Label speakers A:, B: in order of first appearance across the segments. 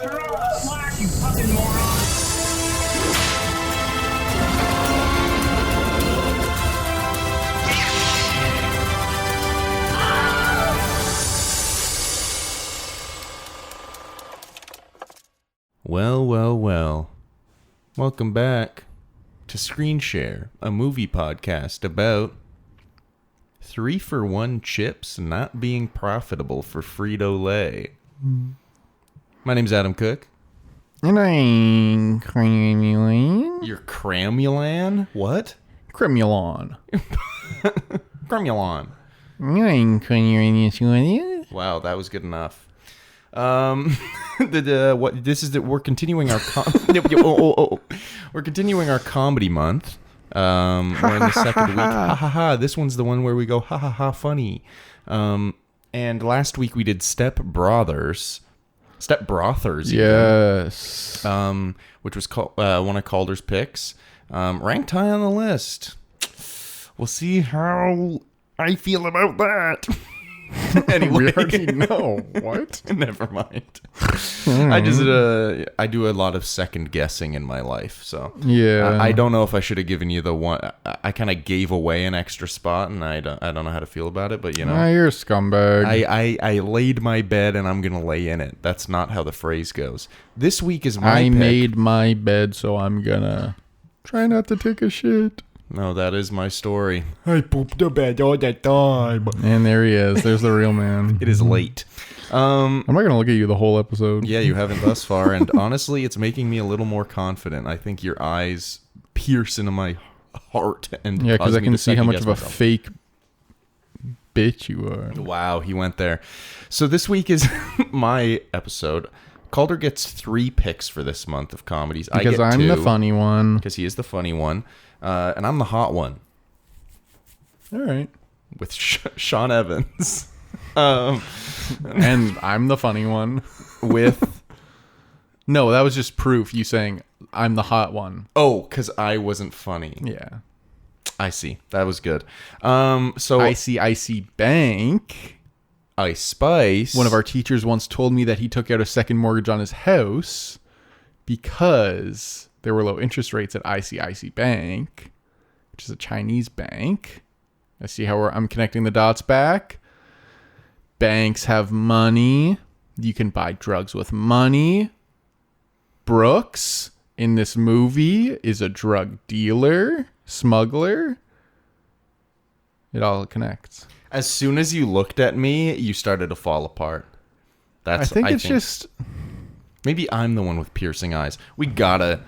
A: Slack, you fucking moron!
B: Well, well, well. Welcome back to Screen Share, a movie podcast about 3-for-1 chips not being profitable for Frito-Lay. My name's Adam Cook.
C: And I'm Cremulon.
B: You're Cramulan? What?
C: Cremulon.
B: Cramulan.
C: I'm Cremulon.
B: Wow, that was good enough. We're continuing our we're continuing our comedy month. We're in the second week. Ha ha ha. This one's the one where we go ha ha ha funny. And last week we did Step Brothers.
C: Yes.
B: Which was one of Calder's picks. Ranked high on the list. We'll see how I feel about that. Anyway,
C: we already know. What?
B: Never mind. I do a lot of second guessing in my life, so
C: Yeah.
B: I don't know if I should have given you the one. I kind of gave away an extra spot, and I don't know how to feel about it. But you know,
C: You're a scumbag.
B: I laid my bed, and I'm gonna lay in it. That's not how the phrase goes. This week is my
C: I
B: pick.
C: made my bed, so I'm gonna try not to take a shit.
B: No, that is my story.
C: I poop the bed all the time. And there he is. There's the real man.
B: It is late.
C: I'm not gonna look at you the whole episode.
B: Yeah, you haven't thus far, and honestly, it's making me a little more confident. I think your eyes pierce into my heart, and
C: Yeah, because I can see how much of a
B: myself.
C: fake bitch you are.
B: Wow, he went there. So this week is my episode. Calder gets 3 picks for this month of comedies.
C: Because
B: I get
C: I'm
B: 2,
C: the funny one.
B: because he is the funny one, and I'm the hot one
C: All right.
B: with Sean Evans.
C: And I'm the funny one.
B: With
C: No, that was just proof. You saying I'm the hot one.
B: because I wasn't funny.
C: Yeah.
B: I see. That was good. So
C: ICIC Bank.
B: Ice Spice.
C: One of our teachers once told me that he took out a second mortgage on his house because there were low interest rates at ICIC Bank, which is a Chinese bank. I see how I'm connecting the dots back. Banks have money. You can buy drugs with money. Brooks in this movie is a drug dealer, smuggler. It all connects.
B: As soon as you looked at me, you started to fall apart.
C: I think it's just...
B: Maybe I'm the one with piercing eyes. We gotta...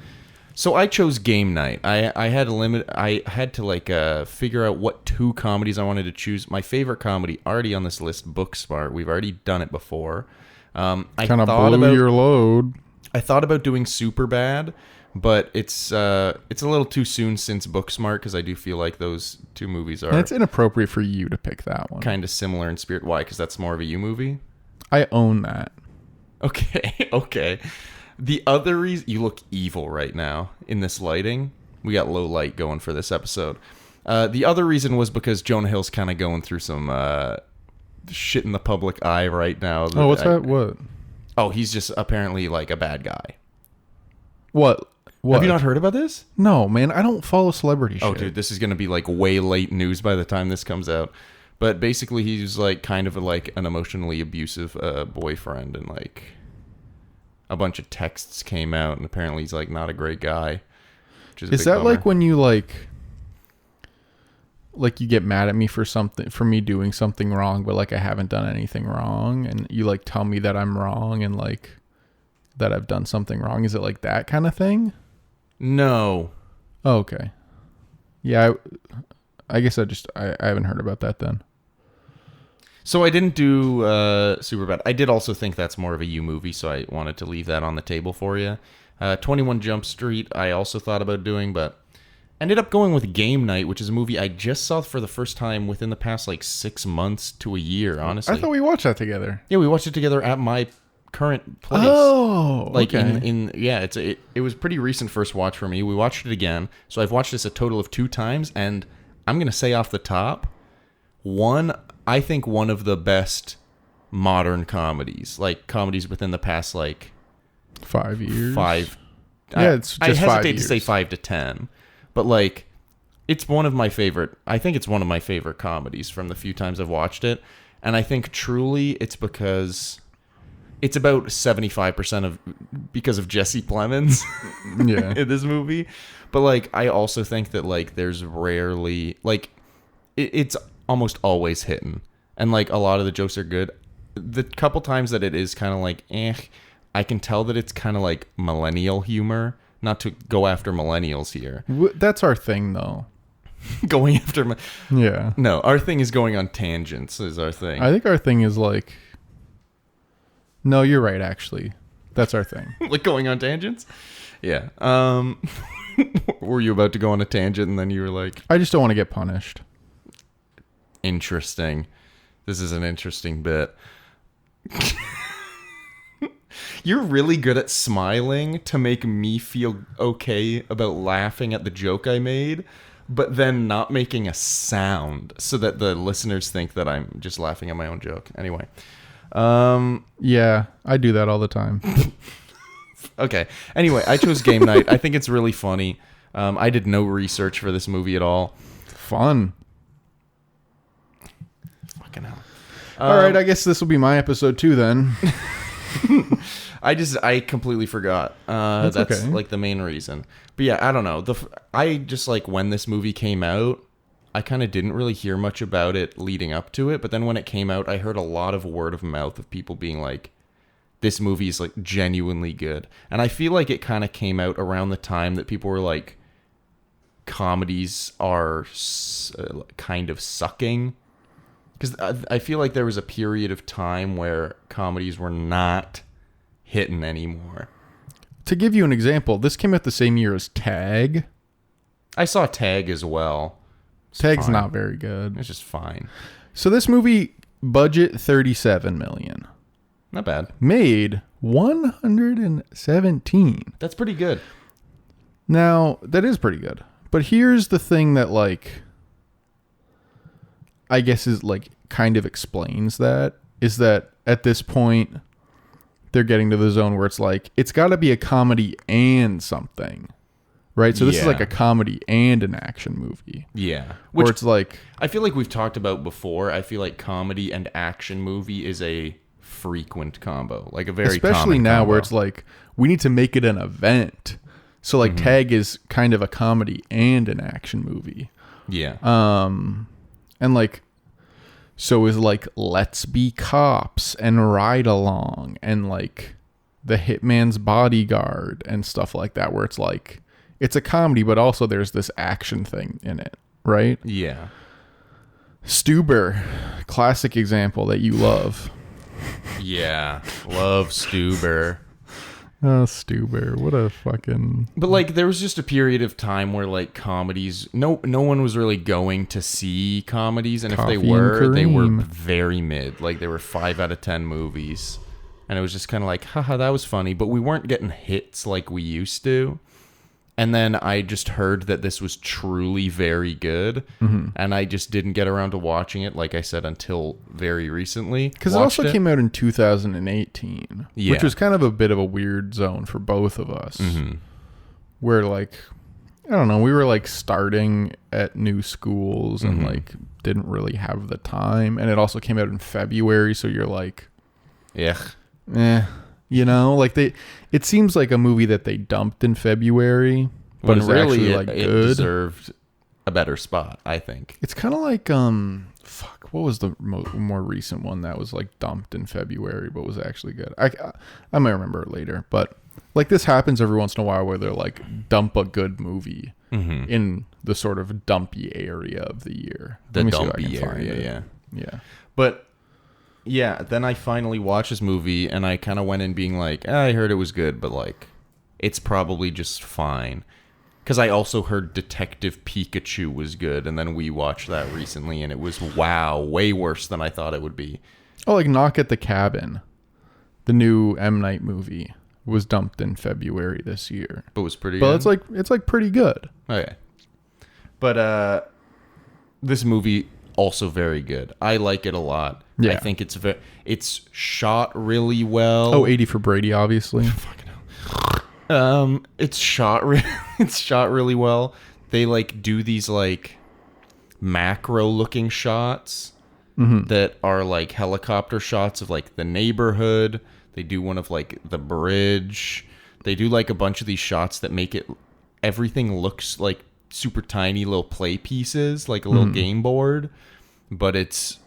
B: So I chose game night. I had a limit. I had to figure out what 2 comedies I wanted to choose. My favorite comedy already on this list, Booksmart. We've already done it before. I
C: kind of blew your load.
B: I thought about doing Superbad, but it's a little too soon since Booksmart, because I do feel like those 2 movies are
C: And it's inappropriate for you to pick that one.
B: kind of similar in spirit. Why? Because that's more of a you movie?
C: I own that.
B: Okay, okay. The other reason... You look evil right now in this lighting. We got low light going for this episode. The other reason was because Jonah Hill's kind of going through some shit in the public eye right now.
C: Oh, what's that? What?
B: Oh, he's just apparently like a bad guy.
C: What?
B: Have you not heard about this?
C: No, man. I don't follow celebrity shit.
B: Oh, dude, this is going to be like way late news by the time this comes out. But basically, he's like kind of like an emotionally abusive boyfriend, and like a bunch of texts came out, and apparently he's like not a great guy. Which is a
C: Is
B: big
C: that
B: bummer.
C: like when you like you get mad at me for me doing something wrong, but like I haven't done anything wrong, and you like tell me that I'm wrong and like that I've done something wrong? Is it like that kind of thing?
B: No.
C: Oh, okay. Yeah, I guess I haven't heard about that then.
B: So I didn't do Superbad. I did also think that's more of a you movie, so I wanted to leave that on the table for you. 21 Jump Street, I also thought about doing, but ended up going with Game Night, which is a movie I just saw for the first time within the past like 6 months to a year, honestly.
C: I thought we watched that together.
B: Yeah, we watched it together at my current place.
C: Oh,
B: like
C: okay.
B: it was pretty recent first watch for me. We watched it again, so I've watched this a total of 2 times, and I'm gonna say off the top, I think one of the best modern comedies, like comedies within the past like
C: 5 years.
B: 5.
C: Yeah, it's just
B: I
C: 5
B: hesitate to
C: years.
B: say 5 to 10, but like, it's one of my favorite. I think it's one of my favorite comedies from the few times I've watched it, and I think truly it's because it's about 75% of because of Jesse Plemons
C: Yeah.
B: in this movie. But like, I also think that like there's rarely like it's almost always hitting, and like a lot of the jokes are good. The couple times that it is kind of like I can tell that it's kind of like millennial humor. Not to go after millennials here.
C: That's our thing, though.
B: Going after
C: Yeah.
B: no, our thing is going on tangents. Is our thing.
C: I think our thing is like. No, you're right. Actually, that's our thing.
B: Like going on tangents. Yeah. Were you about to go on a tangent and then you were like,
C: I just don't want to get punished.
B: interesting. This is an interesting bit. You're really good at smiling to make me feel okay about laughing at the joke I made, but then not making a sound so that the listeners think that I'm just laughing at my own joke. Anyway.
C: Yeah, I do that all the time.
B: Okay. Anyway, I chose Game Night. I think it's really funny. I did no research for this movie at all.
C: Fun.
B: Fucking hell.
C: All right, I guess this will be my episode too then.
B: I completely forgot. That's
C: okay.
B: like the main reason. But yeah, I don't know. I just like when this movie came out, I kind of didn't really hear much about it leading up to it. But then when it came out, I heard a lot of word of mouth of people being like, this movie is like genuinely good. And I feel like it kind of came out around the time that people were like, comedies are kind of sucking. Because I feel like there was a period of time where comedies were not hitting anymore.
C: To give you an example, this came out the same year as Tag.
B: I saw Tag as well. It's
C: Tag's
B: fine.
C: not very good.
B: It's just fine.
C: So this movie, budget $37 million.
B: Not bad.
C: Made $117.
B: That's pretty good.
C: Now, that is pretty good. But here's the thing that, like, I guess is, like, kind of explains that, is that at this point, they're getting to the zone where it's like, it's got to be a comedy and something. Right? So this is like a comedy and an action movie.
B: Yeah.
C: Where it's like...
B: I feel like we've talked about before. I feel like comedy and action movie is a frequent combo. Like a very
C: especially
B: common
C: now
B: combo.
C: where it's like, we need to make it an event. So like Tag is kind of a comedy and an action movie.
B: Yeah.
C: And like, so is like Let's Be Cops and Ride Along and like The Hitman's Bodyguard and stuff like that, where it's like, it's a comedy, but also there's this action thing in it, right?
B: Yeah.
C: Stuber, classic example that you love.
B: Yeah. Love Stuber.
C: Oh, Stuber, what a fucking...
B: But like there was just a period of time where like comedies, no one was really going to see comedies, and if they
C: Coffee
B: were,
C: and
B: they were
C: Kareem.
B: very mid. Like they were 5 out of 10 movies, and it was just kind of like, haha, that was funny, but we weren't getting hits like we used to. And then I just heard that this was truly very good, and I just didn't get around to watching it, like I said, until very recently.
C: Because it also came out in 2018,
B: Yeah.
C: which was kind of a bit of a weird zone for both of us. Where, like, I don't know, we were, like, starting at new schools and, like, didn't really have the time. And it also came out in February, so you're like,
B: Yeah.
C: you know? Like, it seems like a movie that they dumped in February, but
B: But
C: it's
B: really,
C: actually, like,
B: it
C: good.
B: deserved a better spot, I think.
C: It's kind of like, what was the more recent one that was like dumped in February but was actually good? I might remember it later, but like this happens every once in a while where they're like dump a good movie in the sort of dumpy area of the year.
B: The
C: Let me see if I
B: dumpy
C: can find
B: area,
C: it.
B: yeah.
C: Yeah.
B: But yeah, then I finally watched this movie, and I kind of went in being like, I heard it was good, but like, it's probably just fine. Because I also heard Detective Pikachu was good, and then we watched that recently, and it was, wow, way worse than I thought it would be.
C: Oh, like Knock at the Cabin, the new M. Night movie, was dumped in February this year.
B: But it was pretty
C: But
B: good.
C: it's like pretty good.
B: Okay. But this movie, also very good. I like it a lot.
C: Yeah.
B: I think it's shot really well.
C: Oh, 80 for Brady, obviously.
B: Fucking hell. It's shot it's shot really well. They like do these like macro looking shots that are like helicopter shots of like the neighborhood. They do one of like the bridge. They do like a bunch of these shots that make it everything looks like super tiny little play pieces, like a little game board, but it's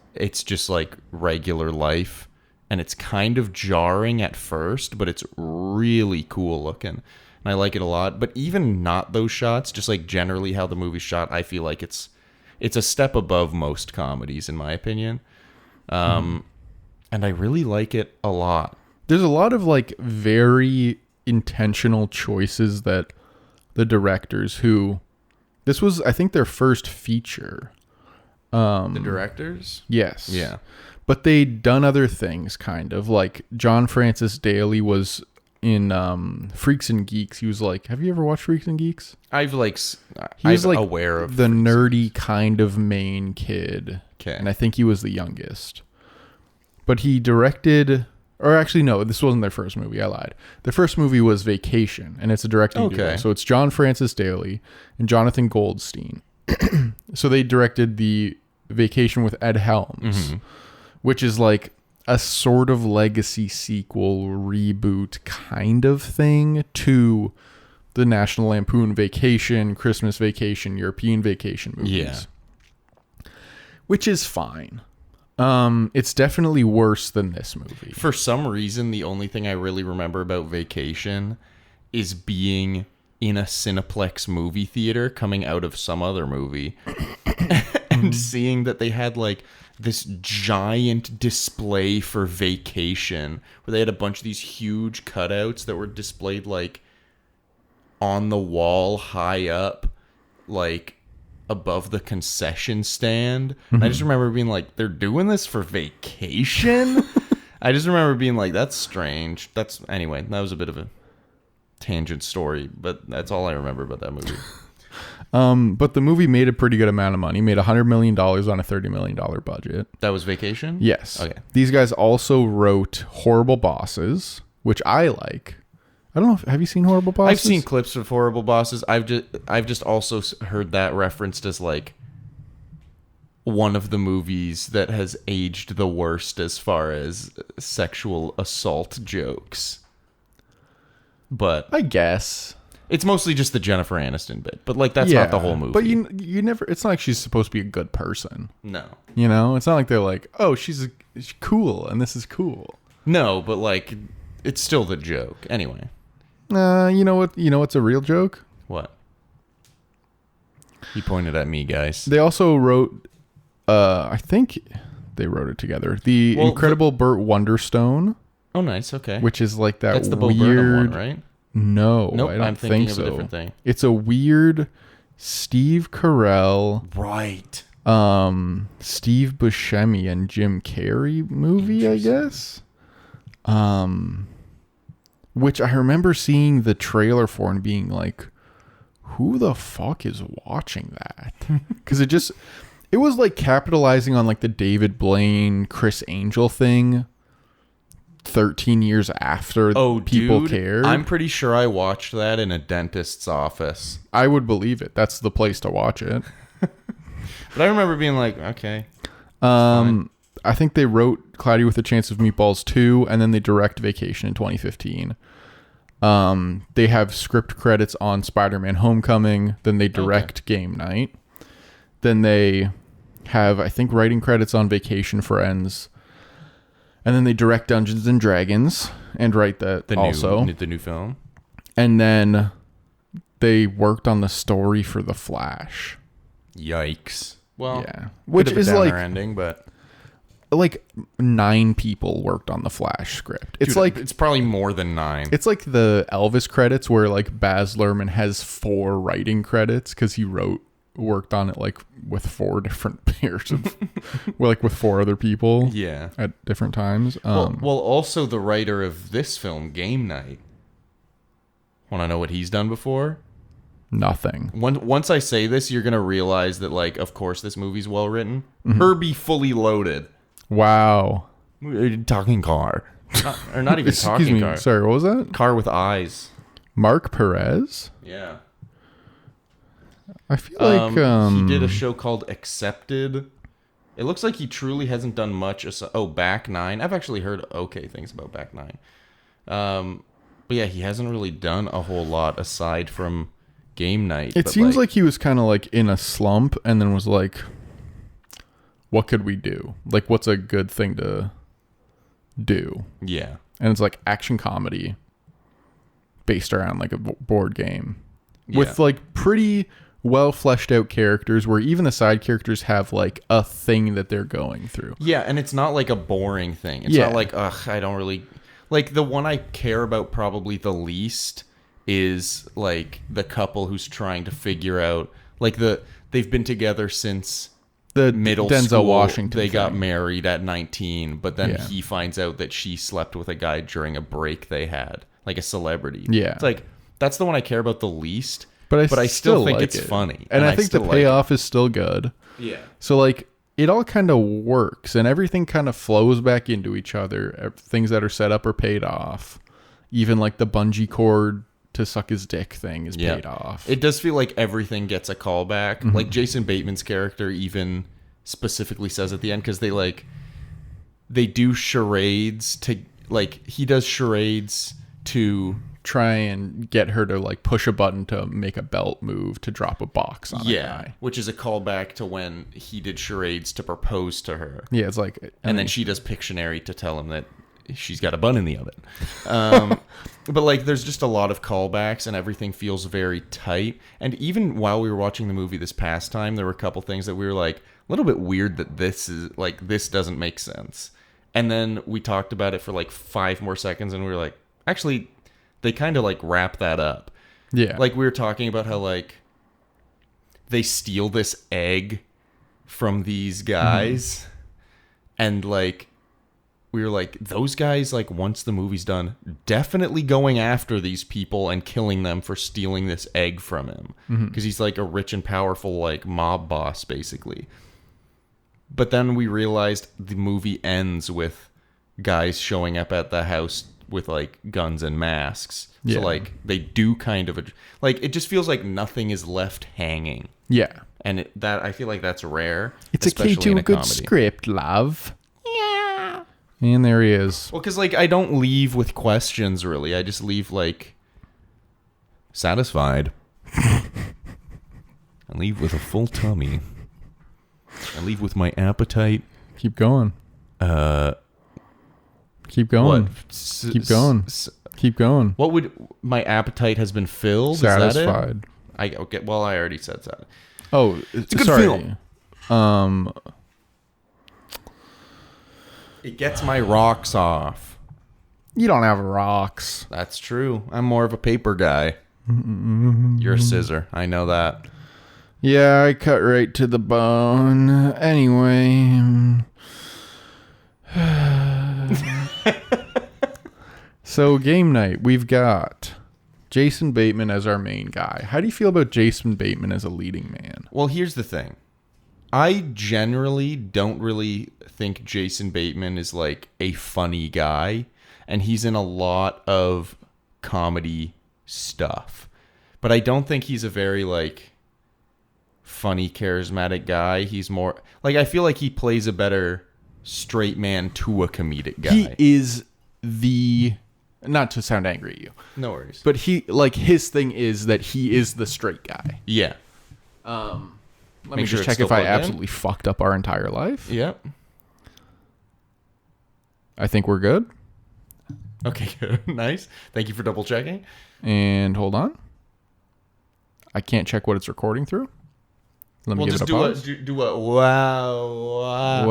B: just like regular life, and it's kind of jarring at first, but it's really cool looking. And I like it a lot. But even not those shots, just like generally how the movie's shot, I feel like it's a step above most comedies in my opinion. And I really like it a lot.
C: There's a lot of like very intentional choices that the directors who this was, I think, their first feature.
B: The directors?
C: Yes.
B: Yeah.
C: But they'd done other things, kind of. Like, John Francis Daley was in Freaks and Geeks. He was like, have you ever watched Freaks and Geeks?
B: I'm
C: like
B: aware of
C: the
B: Freaks
C: nerdy kind of main kid.
B: Okay.
C: And I think he was the youngest. But he directed... Or actually, no, this wasn't their first movie. I lied. Their first movie was Vacation, and it's a directing duo. So it's John Francis Daley and Jonathan Goldstein. So they directed the Vacation with Ed Helms, which is like a sort of legacy sequel reboot kind of thing to the National Lampoon Vacation, Christmas Vacation, European Vacation movies. Yeah. Which is fine. It's definitely worse than this movie.
B: For some reason, the only thing I really remember about Vacation is being in a Cineplex movie theater coming out of some other movie and seeing that they had like this giant display for Vacation where they had a bunch of these huge cutouts that were displayed like on the wall high up, like above the concession stand. And I just remember being like, they're doing this for Vacation? I just remember being like, that's strange. Anyway, that was a bit of a tangent story, but that's all I remember about that movie.
C: But the movie made a pretty good amount of money, made $100 million on a $30 million budget.
B: That was Vacation?
C: Yes.
B: Okay.
C: These guys also wrote Horrible Bosses, which I like. I don't know. Have you seen Horrible Bosses?
B: I've seen clips of Horrible Bosses. I've just also heard that referenced as like one of the movies that has aged the worst as far as sexual assault jokes. But
C: I guess
B: it's mostly just the Jennifer Aniston bit. But like that's not the whole movie.
C: But you never. It's not like she's supposed to be a good person.
B: No.
C: You know, it's not like they're like, oh, she's cool and this is cool.
B: No, but like it's still the joke anyway.
C: You know what? You know what's a real joke?
B: What? He pointed at me, guys.
C: They also wrote, I think they wrote it together. The Incredible Burt Wonderstone.
B: Oh, nice. Okay.
C: Which is like that
B: That's the
C: weird...
B: Bo Burnham one, right?
C: No,
B: nope,
C: I don't
B: I'm thinking
C: think so.
B: Of a different thing.
C: It's a weird Steve Carell,
B: right?
C: Steve Buscemi and Jim Carrey movie, I guess. Which I remember seeing the trailer for and being like, who the fuck is watching that? Because it was like capitalizing on like the David Blaine, Chris Angel thing 13 years after people cared.
B: I'm pretty sure I watched that in a dentist's office.
C: I would believe it. That's the place to watch it.
B: But I remember being like, okay.
C: I think they wrote Cloudy with a Chance of Meatballs 2, and then they direct Vacation in 2015. They have script credits on Spider-Man Homecoming, then they direct Game Night. Then they have, I think, writing credits on Vacation Friends. And then they direct Dungeons and Dragons and write that
B: the new film.
C: And then they worked on the story for The Flash.
B: Yikes. Well,
C: yeah. Which is
B: like ending, but
C: like 9 people worked on the Flash script. It's like
B: it's probably more than 9.
C: It's like the Elvis credits where like Baz Luhrmann has 4 writing credits because he worked on it like with 4 different pairs of like with 4 other people.
B: Yeah,
C: at different times.
B: Well, also the writer of this film, Game Night. Want to know what he's done before?
C: Nothing.
B: Once I say this, you're gonna realize that, like, of course, this movie's well written. Herbie Fully Loaded.
C: Wow.
B: Talking car, or not even talking car.
C: Sorry, what was that?
B: Car with eyes.
C: Mark Perez.
B: Yeah.
C: I feel like
B: he did a show called Accepted. It looks like he truly hasn't done much. Back Nine. I've actually heard okay things about Back Nine. But yeah, he hasn't really done a whole lot aside from Game Night.
C: It seems like he was kind of like in a slump and then was like, what could we do? Like, what's a good thing to do?
B: Yeah.
C: And it's like action comedy based around like a board game with like pretty well fleshed out characters where even the side characters have like a thing that they're going through.
B: Yeah, and it's not like a boring thing. It's not like, I don't really... Like, the one I care about probably the least is, like, the couple who's trying to figure out... Like, they've been together since
C: The
B: middle
C: Denzel
B: school.
C: Washington
B: They got
C: thing.
B: married at 19, but then he finds out that she slept with a guy during a break they had. Like, a celebrity.
C: Yeah.
B: It's like, that's the one I care about the least.
C: But I still
B: think
C: like
B: it's
C: it.
B: funny.
C: And I think the payoff is still good.
B: Yeah.
C: So, like, it all kind of works and everything kind of flows back into each other. Things that are set up are paid off. Even like the bungee cord to suck his dick thing is paid off.
B: It does feel like everything gets a callback.
C: Mm-hmm.
B: Like Jason Bateman's character even specifically says at the end, because they do charades to, like, he does charades to
C: try and get her to like push a button to make a belt move to drop a box on a guy.
B: Which is a callback to when he did charades to propose to her.
C: Yeah, it's like...
B: And then she does Pictionary to tell him that she's got a bun in the oven. But like, there's just a lot of callbacks and everything feels very tight. And even while we were watching the movie this past time, there were a couple things that we were like, a little bit weird that this doesn't make sense. And then we talked about it for like 5 more seconds and we were like, actually, they kind of like wrap that up.
C: Yeah.
B: Like we were talking about how like they steal this egg from these guys and like we were like, those guys, like once the movie's done, definitely going after these people and killing them for stealing this egg from him because he's like a rich and powerful like mob boss basically. But then we realized the movie ends with guys showing up at the house with like guns and masks. So like they do kind of like it just feels like nothing is left hanging.
C: Yeah.
B: And that I feel like that's rare.
C: It's a key
B: especially
C: to
B: in
C: a good
B: comedy.
C: script, love. Yeah. And there he is.
B: Well, because like I don't leave with questions really. I just leave like satisfied. I leave with a full tummy. I leave with my appetite.
C: Keep going. Keep going.
B: What?
C: Keep going. Keep going.
B: What would my appetite has been filled? Is that
C: Satisfied.
B: it? Okay. Well, I already said that.
C: Oh,
B: It's a good
C: sorry.
B: film. It gets my rocks off.
C: You don't have rocks.
B: That's true. I'm more of a paper guy. You're a scissor. I know that.
C: Yeah, I cut right to the bone. Anyway. So, game night. We've got Jason Bateman as our main guy. How do you feel about Jason Bateman as a leading man?
B: Well, here's the thing. I generally don't really think Jason Bateman is like a funny guy, and he's in a lot of comedy stuff. But I don't think he's a very like funny, charismatic guy. He's more like I feel like he plays a better straight man to a comedic guy.
C: He is the... Not to sound angry at you.
B: No worries.
C: But he, like, his thing is that he is the straight guy.
B: Yeah.
C: Let
B: Make
C: me
B: sure
C: just
B: it's
C: check
B: still
C: if I
B: plugged in.
C: absolutely fucked up our entire life.
B: Yep.
C: I think we're good.
B: Okay, good. Nice. Thank you for double checking.
C: And hold on. I can't check what it's recording through. Let me
B: We'll
C: give
B: just
C: it a pause.
B: do a wow.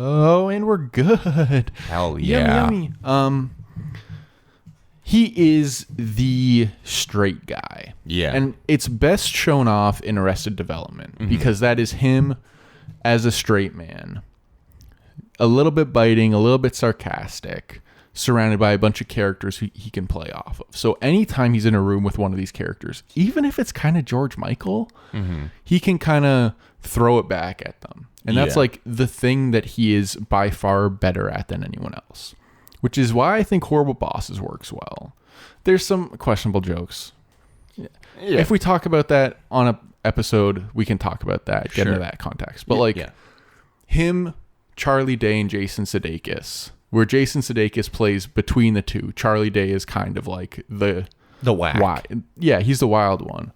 C: Oh, and we're good.
B: Hell yeah.
C: Yummy, yummy. He is the straight guy.
B: Yeah.
C: And it's best shown off in Arrested Development because that is him as a straight man. A little bit biting, a little bit sarcastic, surrounded by a bunch of characters who he can play off of. So anytime he's in a room with one of these characters, even if it's kind of George Michael, he can kind of throw it back at them. And that's
B: Yeah.
C: like the thing that he is by far better at than anyone else. which is why I think Horrible Bosses works well. There's some questionable jokes.
B: Yeah.
C: If we talk about that on a episode, we can talk about that, get into that context. But him, Charlie Day, and Jason Sudeikis, where Jason Sudeikis plays between the two. Charlie Day is kind of like the
B: whack.
C: Yeah, he's the wild one.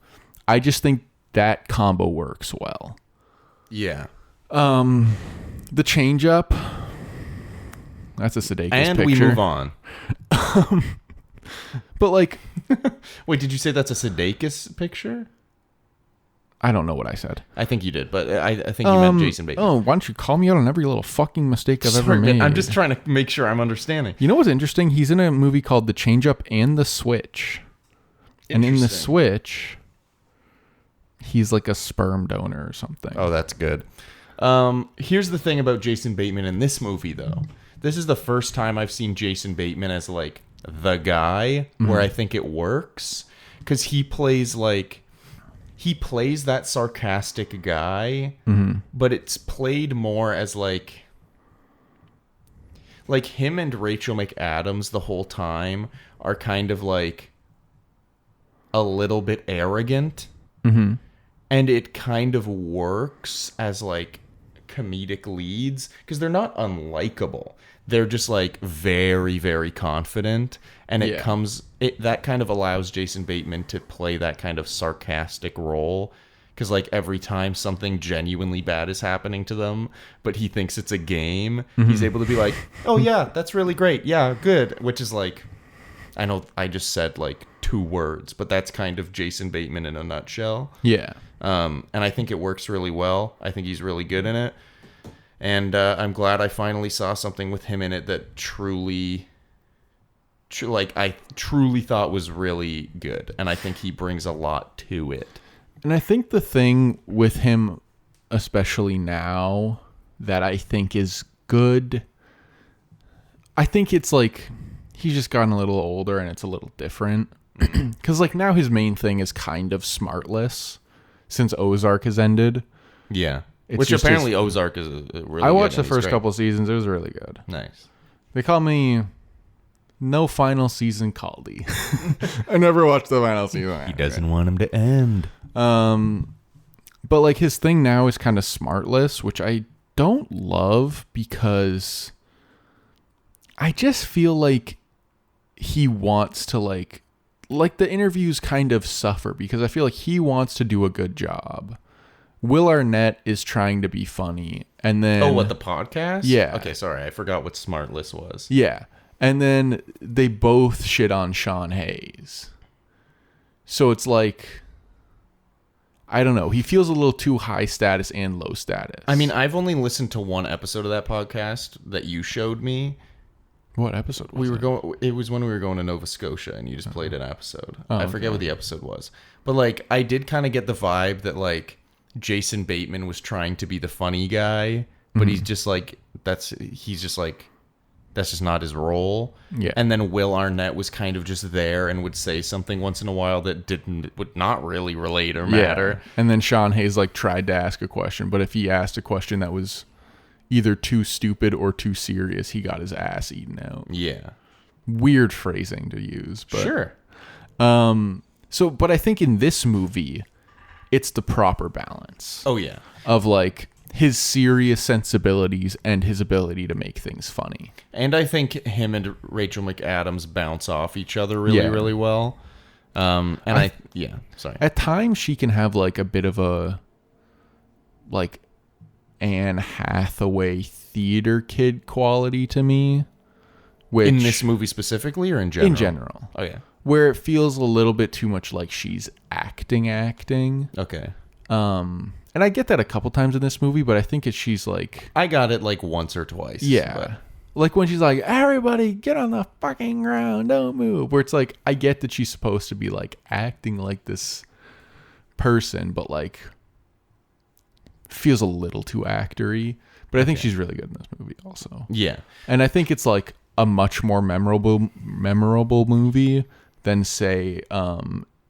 C: I just think that combo works well.
B: Yeah.
C: The change up. That's a Sudeikis
B: and
C: picture.
B: We move on.
C: But like,
B: wait, did you say that's a Sudeikis picture?
C: I don't know what I said.
B: I think you did, but I think you meant Jason Bateman.
C: Oh, why don't you call me out on every little fucking mistake I've ever made?
B: I'm just trying to make sure I'm understanding.
C: You know what's interesting? He's in a movie called The Change Up and The Switch. And in The Switch, he's like a sperm donor or something.
B: Oh, that's good. Here's the thing about Jason Bateman in this movie, though. This is the first time I've seen Jason Bateman as like the guy where I think it works, because he plays that sarcastic guy, but it's played more as like him and Rachel McAdams the whole time are kind of like a little bit arrogant, and it kind of works as like comedic leads because they're not unlikable. They're just like very, very confident, and that kind of allows Jason Bateman to play that kind of sarcastic role, because like every time something genuinely bad is happening to them, but he thinks it's a game, he's able to be like, "Oh yeah, that's really great. Yeah, good." Which is like, I know I just said like 2 words, but that's kind of Jason Bateman in a nutshell.
C: Yeah.
B: And I think it works really well. I think he's really good in it. And I'm glad I finally saw something with him in it that I truly thought was really good. And I think he brings a lot to it.
C: And I think the thing with him, especially now, that I think is good, I think it's like he's just gotten a little older and it's a little different. Because like now his main thing is kind of smartless since Ozark has ended.
B: Yeah.
C: It's
B: which
C: just
B: apparently Ozark is really
C: I watched
B: good.
C: the first couple seasons. It was really good.
B: Nice.
C: They call me No Final Season Caldy. I never watched the final season.
B: He doesn't want him to end.
C: But like his thing now is kind of smartless, which I don't love because I just feel like he wants to like the interviews kind of suffer because I feel like he wants to do a good job. Will Arnett is trying to be funny, and then...
B: Oh, what, the podcast?
C: Yeah.
B: Okay, sorry, I forgot what Smartless was.
C: Yeah, and then they both shit on Sean Hayes. So it's like, I don't know, he feels a little too high status and low status.
B: I mean, I've only listened to one episode of that podcast that you showed me.
C: What episode was it?
B: It was when we were going to Nova Scotia, and you just played an episode.
C: Oh,
B: I forget what the episode was. But, like, I did kind of get the vibe that, like, Jason Bateman was trying to be the funny guy, but he's just like that's just not his role.
C: Yeah.
B: And then Will Arnett was kind of just there and would say something once in a while that would not really relate or matter.
C: Yeah. And then Sean Hayes like tried to ask a question, but if he asked a question that was either too stupid or too serious, he got his ass eaten out.
B: Yeah.
C: Weird phrasing to use, but
B: sure.
C: But I think in this movie it's the proper balance.
B: Oh, yeah.
C: Of like his serious sensibilities and his ability to make things funny.
B: And I think him and Rachel McAdams bounce off each other really well. Sorry.
C: At times she can have like a bit of a like Anne Hathaway theater kid quality to me. Which,
B: in this movie specifically or in general?
C: In general.
B: Oh, yeah.
C: Where it feels a little bit too much like she's acting.
B: Okay.
C: And I get that a couple times in this movie, but I think she's like...
B: I got it like once or twice.
C: Yeah.
B: But.
C: Like when she's like, everybody get on the fucking ground, don't move. Where it's like, I get that she's supposed to be like acting like this person, but like feels a little too actory. But I think she's really good in this movie also.
B: Yeah.
C: And I think it's like a much more memorable movie than say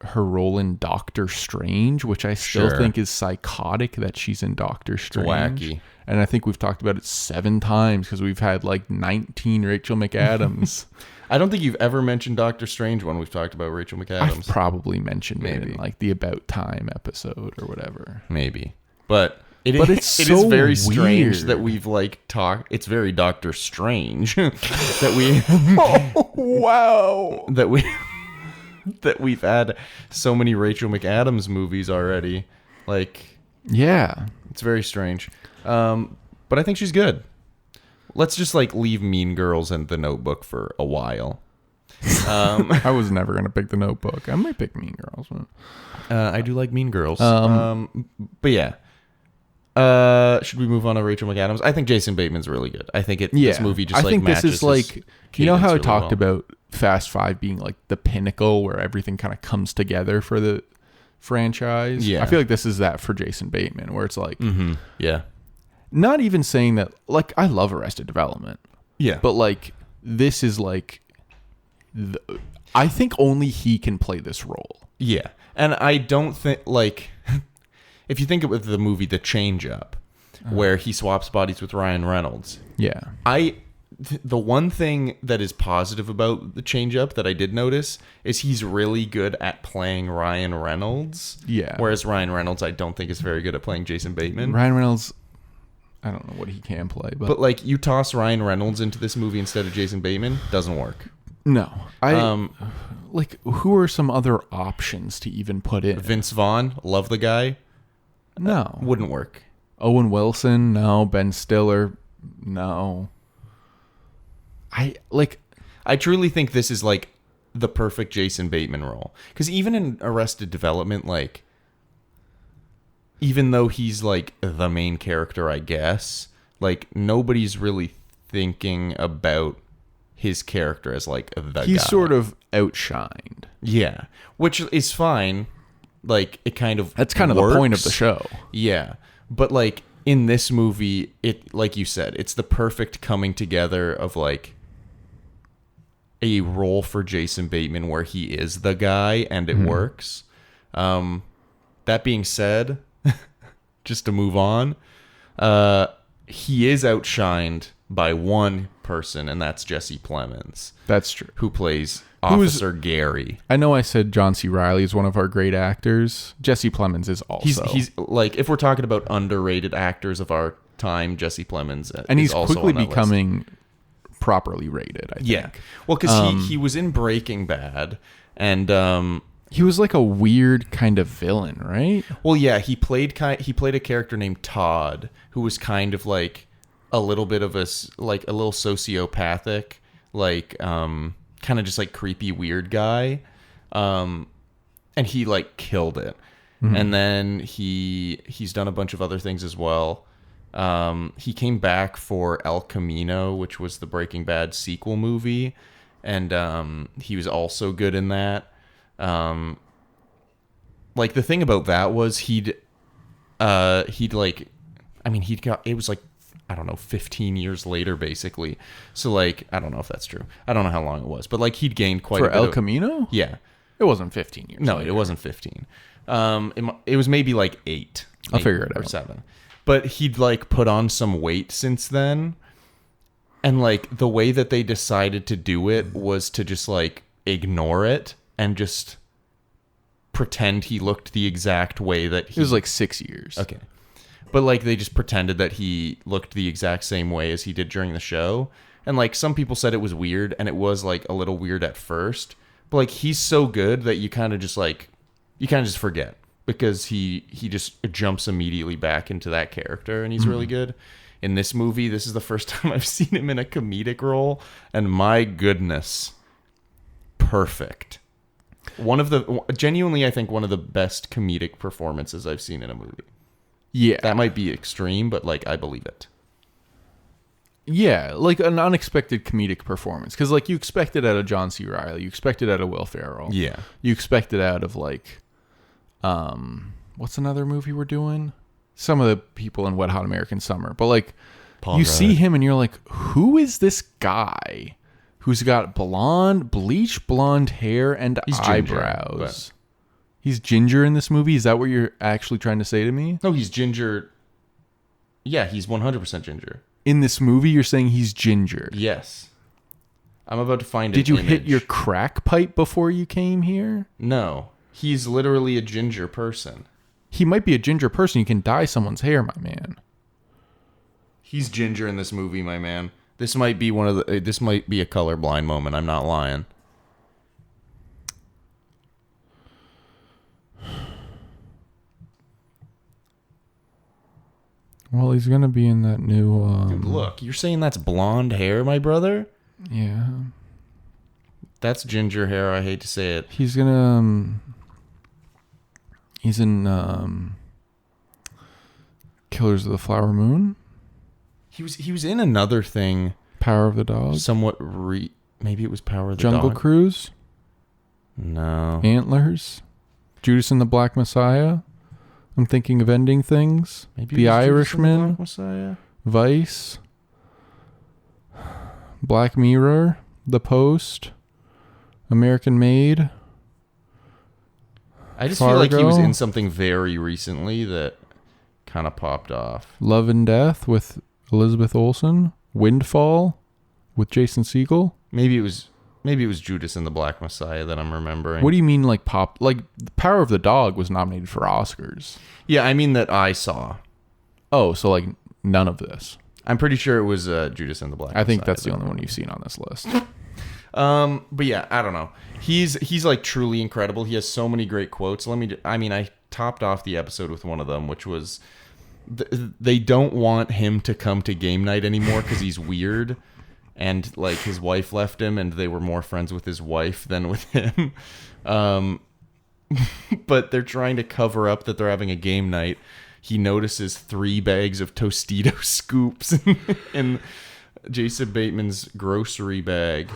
C: her role in Doctor Strange, which I still
B: Sure.
C: think is psychotic that she's in Doctor Strange.
B: wacky.
C: And I think we've talked about it 7 times because we've had like 19 Rachel McAdams.
B: I don't think you've ever mentioned Doctor Strange when we've talked about Rachel
C: I've
B: McAdams.
C: probably mentioned it
B: Maybe.
C: in like the About Time episode or whatever.
B: Maybe. But
C: But it's
B: it
C: so
B: is very strange
C: weird.
B: that we've like talked. It's very Doctor Strange that we
C: Wow.
B: that we've had so many Rachel McAdams movies already. Like,
C: Yeah.
B: it's very strange. But I think she's good. Let's just like leave Mean Girls and The Notebook for a while.
C: I was never going to pick The Notebook. I might pick Mean Girls. But...
B: I do like Mean Girls. But yeah. Should we move on to Rachel McAdams? I think Jason Bateman's really good. I think this movie just
C: I
B: like
C: think
B: matches
C: this is like,
B: his
C: you know how I
B: cadence really
C: talked
B: well.
C: about Fast Five being like the pinnacle where everything kind of comes together for the franchise?
B: Yeah.
C: I feel like this is that for Jason Bateman, where it's like,
B: Yeah.
C: not even saying that, like, I love Arrested Development,
B: Yeah.
C: but like, this is like, I think only he can play this role.
B: Yeah. And I don't think, like, if you think of the movie The Change Up, where he swaps bodies with Ryan Reynolds,
C: Yeah.
B: the one thing that is positive about The Change Up that I did notice is he's really good at playing Ryan Reynolds.
C: Yeah.
B: Whereas Ryan Reynolds, I don't think is very good at playing Jason Bateman.
C: Ryan Reynolds, I don't know what he can play,
B: But, like, you toss Ryan Reynolds into this movie instead of Jason Bateman, doesn't work.
C: no. Like, who are some other options to even put in?
B: Vince Vaughn, love the guy,
C: No.
B: wouldn't work.
C: Owen Wilson, no. Ben Stiller, no.
B: I truly think this is like the perfect Jason Bateman role. Because even in Arrested Development, like, even though he's like the main character, I guess, like, nobody's really thinking about his character as like the guy.
C: He's sort of outshined.
B: Yeah, which is fine. Like, it kind of
C: That's kind of the point of the
B: works.
C: show.
B: Yeah, but like in this movie, it, like you said, it's the perfect coming together of like a role for Jason Bateman where he is the guy and it works. That being said, just to move on, he is outshined by one person, and that's Jesse Plemons,
C: That's true.
B: who plays
C: Who's-
B: Officer Gary.
C: I know I said John C. Reilly is one of our great actors. Jesse Plemons is also.
B: He's like, if we're talking about underrated actors of our time, Jesse Plemons
C: and
B: is
C: he's
B: also
C: quickly
B: on that list.
C: becoming properly rated, I think.
B: Yeah, well, because he was in Breaking Bad, and
C: He was like a weird kind of villain, right?
B: well, yeah, he played a character named Todd, who was kind of like a little bit of a little sociopathic, like kind of just like creepy weird guy, and he like killed it. And then he's done a bunch of other things as well. He came back for El Camino, which was the Breaking Bad sequel movie, and he was also good in that. Like, the thing about that was he'd like, I mean, it was like, I don't know, 15 years later, basically. So, like, I don't know if that's true. I don't know how long it was, but like, he'd gained quite
C: For
B: a bit
C: El
B: of,
C: Camino?
B: yeah.
C: It wasn't 15 years.
B: No,
C: later.
B: it wasn't 15. It was maybe like 8.
C: I'll figure it
B: or
C: out.
B: 7. But he'd like put on some weight since then. And like, the way that they decided to do it was to just like ignore it and just pretend he looked the exact way that he
C: It was like 6 years.
B: Okay. But like, they just pretended that he looked the exact same way as he did during the show. And like, some people said it was weird, and it was like a little weird at first. But like, he's so good that you kind of just forget, because he just jumps immediately back into that character, and he's really good. In this movie, this is the first time I've seen him in a comedic role, and my goodness, perfect. Genuinely, I think one of the best comedic performances I've seen in a movie.
C: Yeah.
B: That might be extreme, but like, I believe it.
C: Yeah, like an unexpected comedic performance. Because, like, you expect it out of John C. Reilly. You expect it out of Will Ferrell.
B: Yeah.
C: You expect it out of, like, what's another movie we're doing? Some of the people in Wet Hot American Summer. But, like,
B: Paul
C: you
B: Rudd.
C: see him and you're like, who is this guy who's got bleach blonde hair and
B: He's ginger,
C: eyebrows? He's ginger in this movie? Is that what you're actually trying to say to me?
B: No, he's ginger. Yeah, he's 100% ginger.
C: In this movie, you're saying he's ginger?
B: Yes. I'm about to find
C: Did
B: an
C: you hit
B: image.
C: your crack pipe before you came here?
B: No. He's literally a ginger person.
C: He might be a ginger person. You can dye someone's hair, my man.
B: He's ginger in this movie, my man. This might be this might be a colorblind moment. I'm not lying.
C: Well, he's gonna be in that new.
B: Dude, look, you're saying that's blonde hair, my brother?
C: Yeah.
B: That's ginger hair. I hate to say it.
C: He's gonna. He's in Killers of the Flower Moon.
B: He was in another thing.
C: Power of the Dog.
B: Somewhat maybe it was Power of the
C: Jungle
B: Dog.
C: Cruise.
B: No.
C: Antlers. Judas and the Black Messiah. I'm thinking of ending things.
B: Maybe
C: The
B: it was Judas and the
C: Irishman.
B: Black Messiah.
C: Vice. Black Mirror. The Post. American Made.
B: I just feel like he was
C: Fargo.
B: in something very recently that kind of popped off.
C: Love and Death with Elizabeth Olsen. Windfall with Jason Segel.
B: Maybe it was Judas and the Black Messiah that I'm remembering.
C: What do you mean like pop? Like Power of the Dog was nominated for Oscars.
B: Yeah, I mean that I saw.
C: Oh, so like none of this.
B: I'm pretty sure it was Judas and the Black Messiah.
C: I think that's the only one you've seen on this list.
B: But yeah, I don't know. He's like truly incredible. He has so many great quotes. I topped off the episode with one of them, which was they don't want him to come to game night anymore because he's weird, and like his wife left him, and they were more friends with his wife than with him. But they're trying to cover up that they're having a game night. He notices 3 bags of Tostito scoops in Jason Bateman's grocery bag.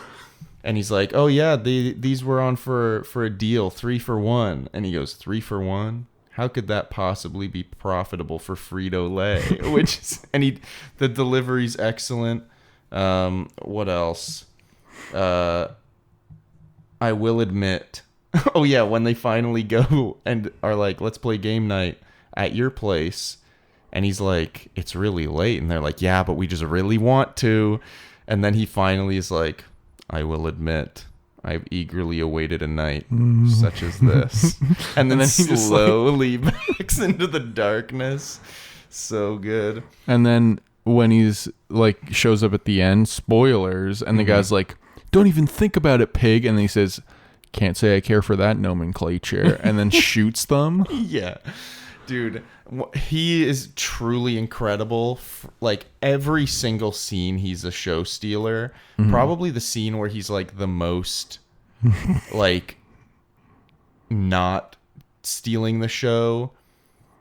B: And he's like, "Oh yeah, these were on for a deal, 3 for 1." And he goes, 3 for 1? How could that possibly be profitable for Frito-Lay? The delivery's excellent. What else? I will admit. Oh yeah, when they finally go and are like, "Let's play game night at your place." And he's like, "It's really late." And they're like, "Yeah, but we just really want to." And then he finally is like, "I will admit, I've eagerly awaited a night such as this." And then he just slowly backs into the darkness. So good.
C: And then when he's like shows up at the end, spoilers, and the guy's like, "Don't even think about it, pig." And then he says, "Can't say I care for that nomenclature," and then shoots them.
B: Yeah. Dude, he is truly incredible. Like every single scene, he's a show stealer. Probably the scene where he's like the most like not stealing the show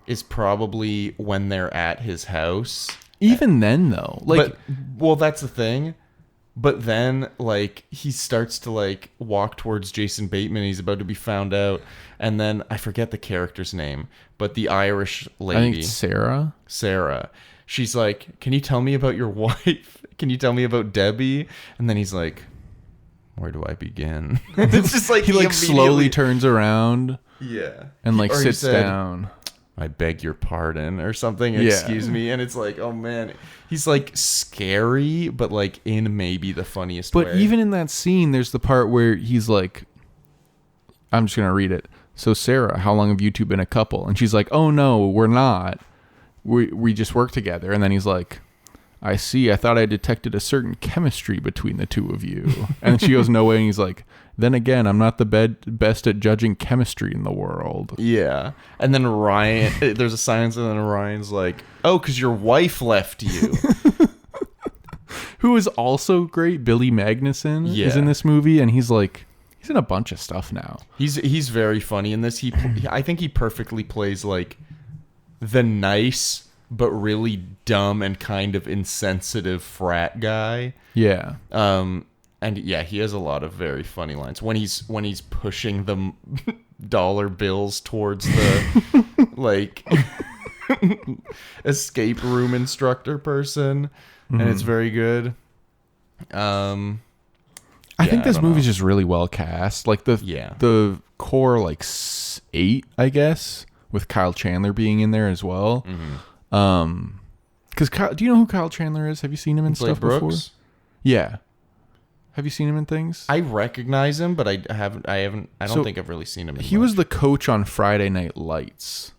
B: is probably when they're at his house.
C: Even then, though, like,
B: Well, that's the thing. But then, like, he starts to, like, walk towards Jason Bateman. He's about to be found out. And then, I forget the character's name, but the Irish lady.
C: I think it's
B: Sarah. She's like, "Can you tell me about your wife? Can you tell me about Debbie?" And then he's like, "Where do I begin?" It's just like
C: he like slowly turns around.
B: Yeah.
C: And like
B: Or he
C: sits
B: said,
C: down.
B: "I beg your pardon," or something.
C: Yeah.
B: Excuse me. And it's like, oh man, he's like scary, but like in maybe the funniest way.
C: But even in that scene, there's the part where he's like, I'm just going to read it. "So Sarah, how long have you two been a couple?" And she's like, "Oh no, we're not. We just work together." And then he's like, "I see. I thought I detected a certain chemistry between the two of you." And she goes, "No way." And he's like, "Then again, I'm not the best at judging chemistry in the world."
B: Yeah. And then Ryan, there's a silence, and then Ryan's like, "Oh, because your wife left you."
C: Who is also great. Billy Magnuson is
B: Yeah.
C: in this movie, and he's in a bunch of stuff now.
B: He's very funny in this. I think he perfectly plays like the nice but really dumb and kind of insensitive frat guy.
C: Yeah.
B: And yeah, he has a lot of very funny lines when he's pushing the dollar bills towards the like escape room instructor person, and it's very good.
C: I think this
B: don't know.
C: movie's just really well cast. Like the core like 8, I guess, with Kyle Chandler being in there as well. Because do you know who Kyle Chandler is? Have you seen him in stuff before? Yeah. Have you seen him in things?
B: I recognize him, but I don't think I've really seen him.
C: He was the coach on Friday Night Lights,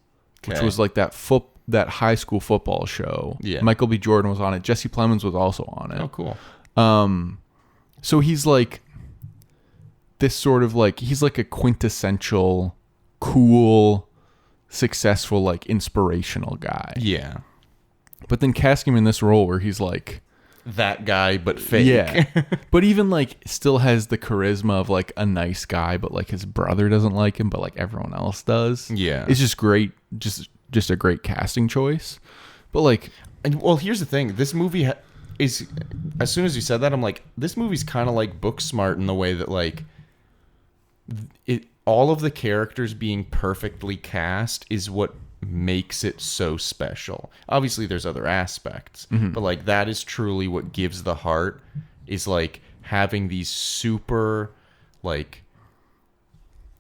C: which was like that high school football show.
B: Yeah.
C: Michael B. Jordan was on it. Jesse Plemons was also on it.
B: Oh, cool.
C: So he's like this sort of like, he's like a quintessential cool, successful, like inspirational guy.
B: Yeah.
C: But then cast him in this role where he's like
B: that guy, but fake.
C: Yeah. But even like still has the charisma of like a nice guy, but like his brother doesn't like him, but like everyone else does.
B: Yeah.
C: It's just great. Just a great casting choice. But like,
B: well, here's the thing. This movie is, as soon as you said that, I'm like, this movie's kind of like Booksmart in the way that like all of the characters being perfectly cast is what makes it so special. Obviously there's other aspects, but like that is truly what gives the heart, is like having these super like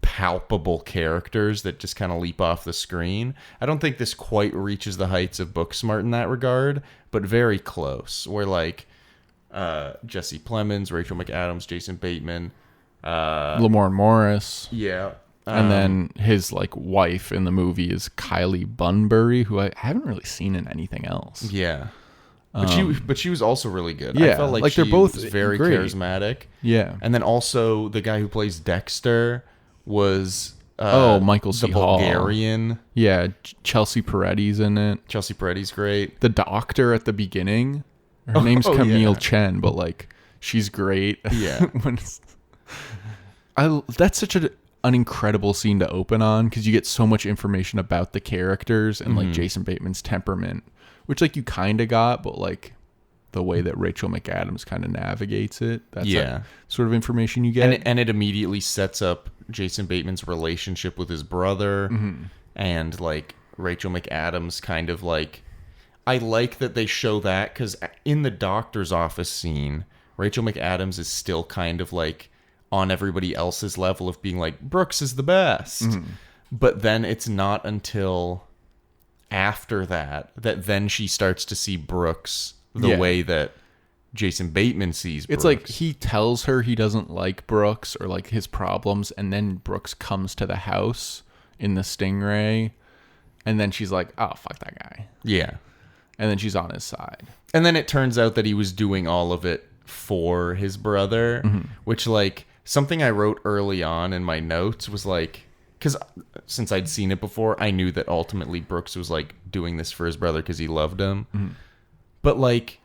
B: palpable characters that just kind of leap off the screen. I don't think this quite reaches the heights of Booksmart in that regard, but very close, where like Jesse Plemons, Rachel McAdams, Jason Bateman,
C: Lamorne Morris.
B: Yeah.
C: And then his like wife in the movie is Kylie Bunbury, who I haven't really seen in anything else.
B: Yeah. But she was also really good.
C: Yeah,
B: I felt like
C: they're
B: she
C: both
B: was very
C: great.
B: charismatic.
C: Yeah.
B: And then also the guy who plays Dexter was
C: Michael C. Hall.
B: Bulgarian.
C: Yeah, Chelsea Peretti's in it.
B: Chelsea Peretti's great.
C: The doctor at the beginning, her name's Camille
B: yeah.
C: Chen, but like she's great.
B: Yeah.
C: That's such an incredible scene to open on, because you get so much information about the characters and like Jason Bateman's temperament, which like you kind of got, but like the way that Rachel McAdams kind of navigates it, that's like sort of information you get.
B: And it immediately sets up Jason Bateman's relationship with his brother, and like Rachel McAdams kind of like, I like that they show that, because in the doctor's office scene, Rachel McAdams is still kind of like on everybody else's level of being like, Brooks is the best. But then it's not until after that then she starts to see Brooks the way that Jason Bateman sees Brooks.
C: It's like he tells her he doesn't like Brooks or like his problems, and then Brooks comes to the house in the Stingray, and then she's like, oh, fuck that guy.
B: Yeah.
C: And then she's on his side.
B: And then it turns out that he was doing all of it for his brother, which like something I wrote early on in my notes was like, because since I'd seen it before, I knew that ultimately Brooks was like doing this for his brother because he loved him. But like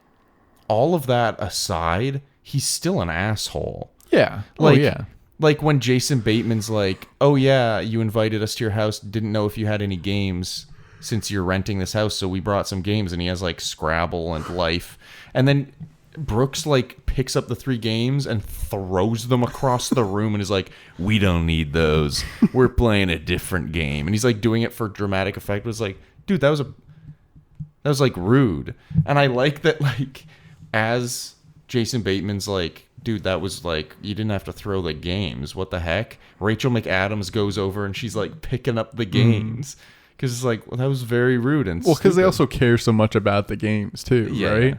B: all of that aside, he's still an asshole.
C: Yeah.
B: Like,
C: yeah.
B: Like when Jason Bateman's like, oh yeah, you invited us to your house, didn't know if you had any games since you're renting this house, so we brought some games, and he has like Scrabble and Life. And then Brooks like picks up the 3 games and throws them across the room and is like, we don't need those, we're playing a different game. And he's like doing it for dramatic effect, but it's like, dude, that was like rude. And I like that, like, as Jason Bateman's like, dude, that was like, you didn't have to throw the games, what the heck. Rachel McAdams goes over and she's like picking up the games, because it's like, well, that was very rude. And
C: well, because they also care so much about the games too, right?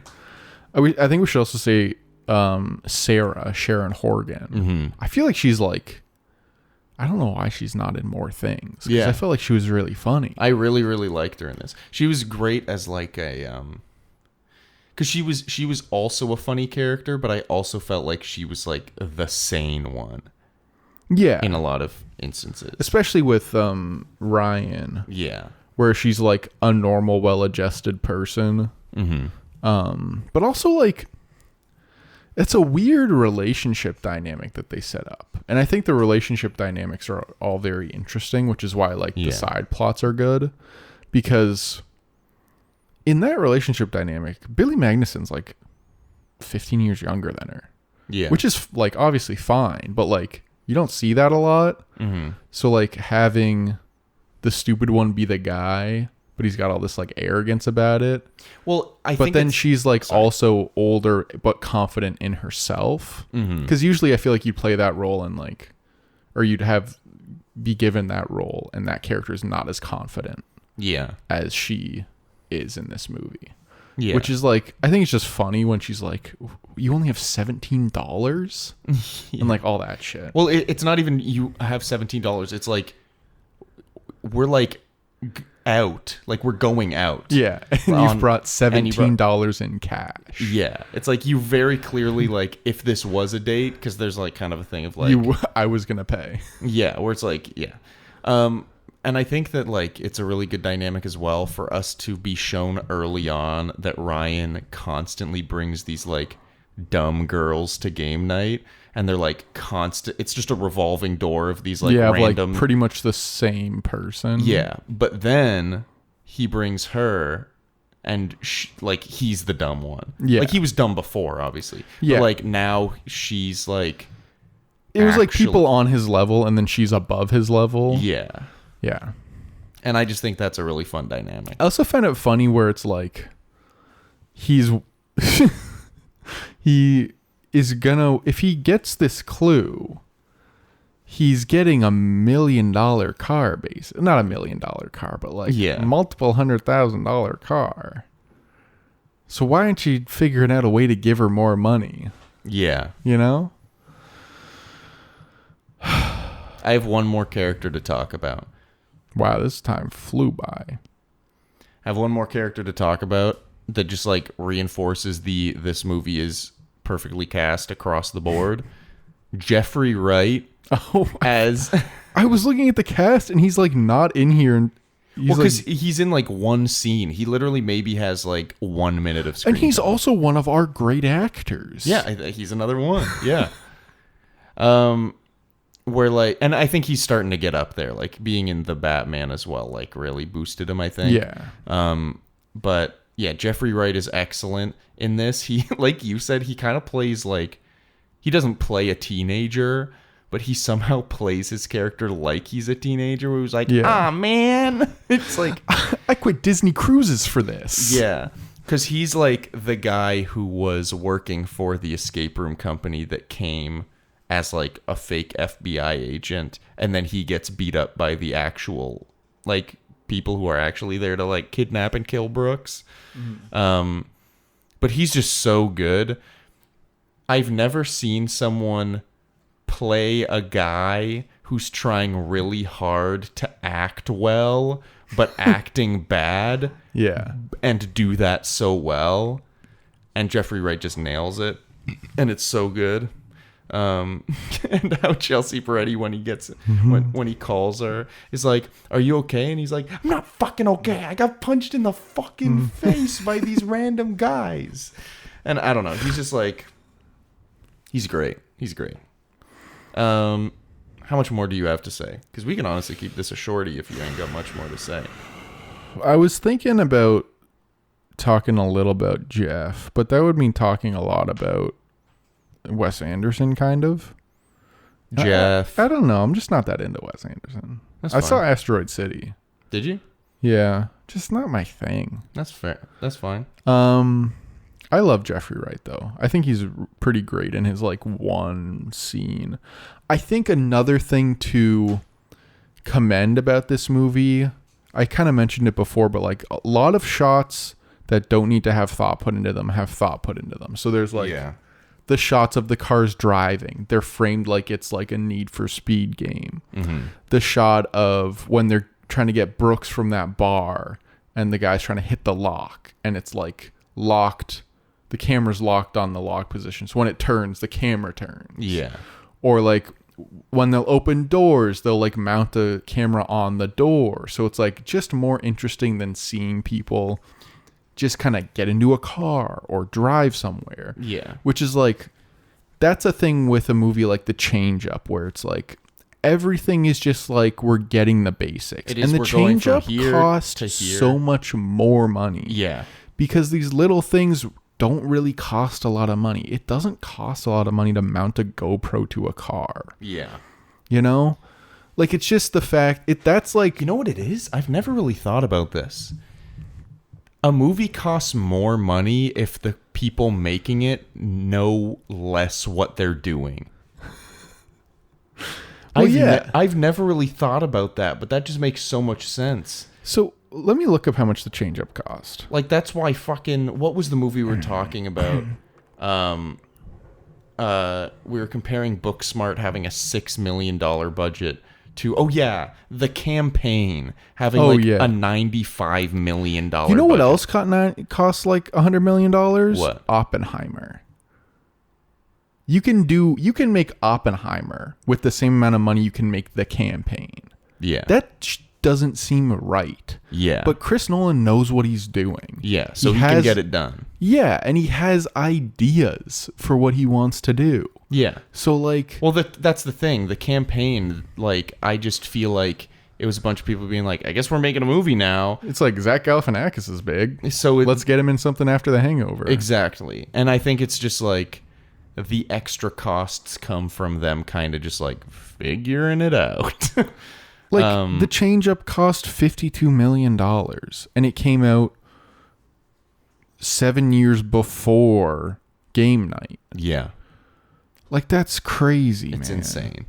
C: I think we should also say Sarah Sharon Horgan. I feel like she's like, I don't know why she's not in more things. I felt like she was really funny.
B: I really, really liked her in this. She was great as like a because she was also a funny character, but I also felt like she was like the sane one.
C: Yeah,
B: in a lot of instances,
C: especially with Ryan.
B: Yeah,
C: where she's like a normal, well-adjusted person. But also like, it's a weird relationship dynamic that they set up. And I think the relationship dynamics are all very interesting, which is why like the side plots are good, because in that relationship dynamic, Billy Magnuson's like 15 years younger than her. Yeah. Which is like obviously fine, but like you don't see that a lot. So like having the stupid one be the guy, but he's got all this like arrogance about it. Well, but then she's like also older but confident in herself. Because usually I feel like you play that role in like, or you'd have be given that role, and that character is not as confident
B: Yeah.
C: as she is in this movie.
B: Yeah.
C: Which is like, I think it's just funny when she's like, you only have $17 and like all that shit.
B: Well, it's not even you have $17. It's like we're like out, like we're going out.
C: Yeah, and you've brought $17 in cash.
B: Yeah, it's like you very clearly like if this was a date, because there's like kind of a thing of like
C: I was gonna pay.
B: Yeah, where it's like and I think that like it's a really good dynamic as well for us to be shown early on that Ryan constantly brings these like dumb girls to game night, and they're like constant. It's just a revolving door of these like random,
C: like pretty much the same person.
B: Yeah, but then he brings her, and like he's the dumb one. Yeah, like he was dumb before, obviously.
C: Yeah,
B: but, like now she's like.
C: It was like people on his level, and then she's above his level.
B: Yeah.
C: Yeah.
B: And I just think that's a really fun dynamic.
C: I also find it funny where it's like he's he is gonna, if he gets this clue, he's getting $1 million car base. Not $1 million car, but like multiple $100,000 car. So why aren't you figuring out a way to give her more money?
B: Yeah.
C: You know?
B: I have one more character to talk about.
C: Wow, this time flew by.
B: I have one more character to talk about that just like reinforces this movie is perfectly cast across the board. Jeffrey Wright as
C: I was looking at the cast and he's like not in here, and
B: because he's in like one scene. He literally maybe has like 1 minute of screen.
C: And he's also one of our great actors.
B: Yeah, he's another one. Yeah. Where like, and I think he's starting to get up there, like being in the Batman as well, like really boosted him, I think.
C: Yeah.
B: But yeah, Jeffrey Wright is excellent in this. He, like you said, he kind of plays like, he doesn't play a teenager, but he somehow plays his character like he's a teenager, where he's like, ah, man. It's like,
C: I quit Disney Cruises for this.
B: Yeah. Because he's like the guy who was working for the escape room company that came as like a fake FBI agent, and then he gets beat up by the actual like people who are actually there to like kidnap and kill Brooks. But he's just so good. I've never seen someone play a guy who's trying really hard to act well but acting bad.
C: Yeah.
B: And do that so well. And Jeffrey Wright just nails it, and it's so good. And how Chelsea Peretti, when he gets when he calls her, is like, "Are you okay?" And he's like, "I'm not fucking okay. I got punched in the fucking face by these random guys." And I don't know. He's just like, he's great. He's great. How much more do you have to say? Because we can honestly keep this a shorty if you ain't got much more to say.
C: I was thinking about talking a little about Jeff, but that would mean talking a lot about Wes Anderson, kind of.
B: Jeff.
C: I don't know. I'm just not that into Wes Anderson. I saw Asteroid City.
B: Did you?
C: Yeah. Just not my thing.
B: That's fair. That's fine.
C: I love Jeffrey Wright, though. I think he's pretty great in his, like, one scene. I think another thing to commend about this movie, I kind of mentioned it before, but, like, a lot of shots that don't need to have thought put into them have thought put into them. So there's, like... Yeah. The shots of the cars driving, they're framed like it's like a Need for Speed game. The shot of when they're trying to get Brooks from that bar and the guy's trying to hit the lock and it's like locked, the camera's locked on the lock position. So when it turns, the camera turns.
B: Yeah.
C: Or like when they'll open doors, they'll like mount the camera on the door. So it's like just more interesting than seeing people just kind of get into a car or drive somewhere.
B: Yeah.
C: Which is like, that's a thing with a movie like The Change Up, where it's like, everything is just like, we're getting the basics.
B: It is,
C: and The Change Up costs so much more money.
B: Yeah.
C: Because these little things don't really cost a lot of money. It doesn't cost a lot of money to mount a GoPro to a car.
B: Yeah.
C: You know? Like, it's just the fact, that's like...
B: You know what it is? I've never really thought about this. A movie costs more money if the people making it know less what they're doing.
C: Well,
B: I've never really thought about that, but that just makes so much sense.
C: So let me look up how much the change up cost.
B: Like, that's why fucking... What was the movie we were talking about? We were comparing Booksmart having a $6 million budget to... Oh, yeah. The Campaign having, a $95 million budget.
C: You know what else costs like $100 million?
B: What?
C: Oppenheimer. You can make Oppenheimer with the same amount of money you can make The Campaign.
B: Yeah.
C: That doesn't seem right.
B: Yeah.
C: But Chris Nolan knows what he's doing.
B: Yeah, so he can get it done.
C: Yeah, and he has ideas for what he wants to do.
B: Yeah.
C: So, like...
B: Well, that's the thing. The Campaign, like, I just feel like it was a bunch of people being like, I guess we're making a movie now.
C: It's like Zach Galifianakis is big.
B: So
C: let's get him in something after The Hangover.
B: Exactly. And I think it's just like the extra costs come from them kind of just like figuring it out.
C: Like, the change-up cost $52 million, and it came out 7 years before Game Night.
B: Yeah.
C: Like, that's crazy,
B: It's
C: man.
B: insane.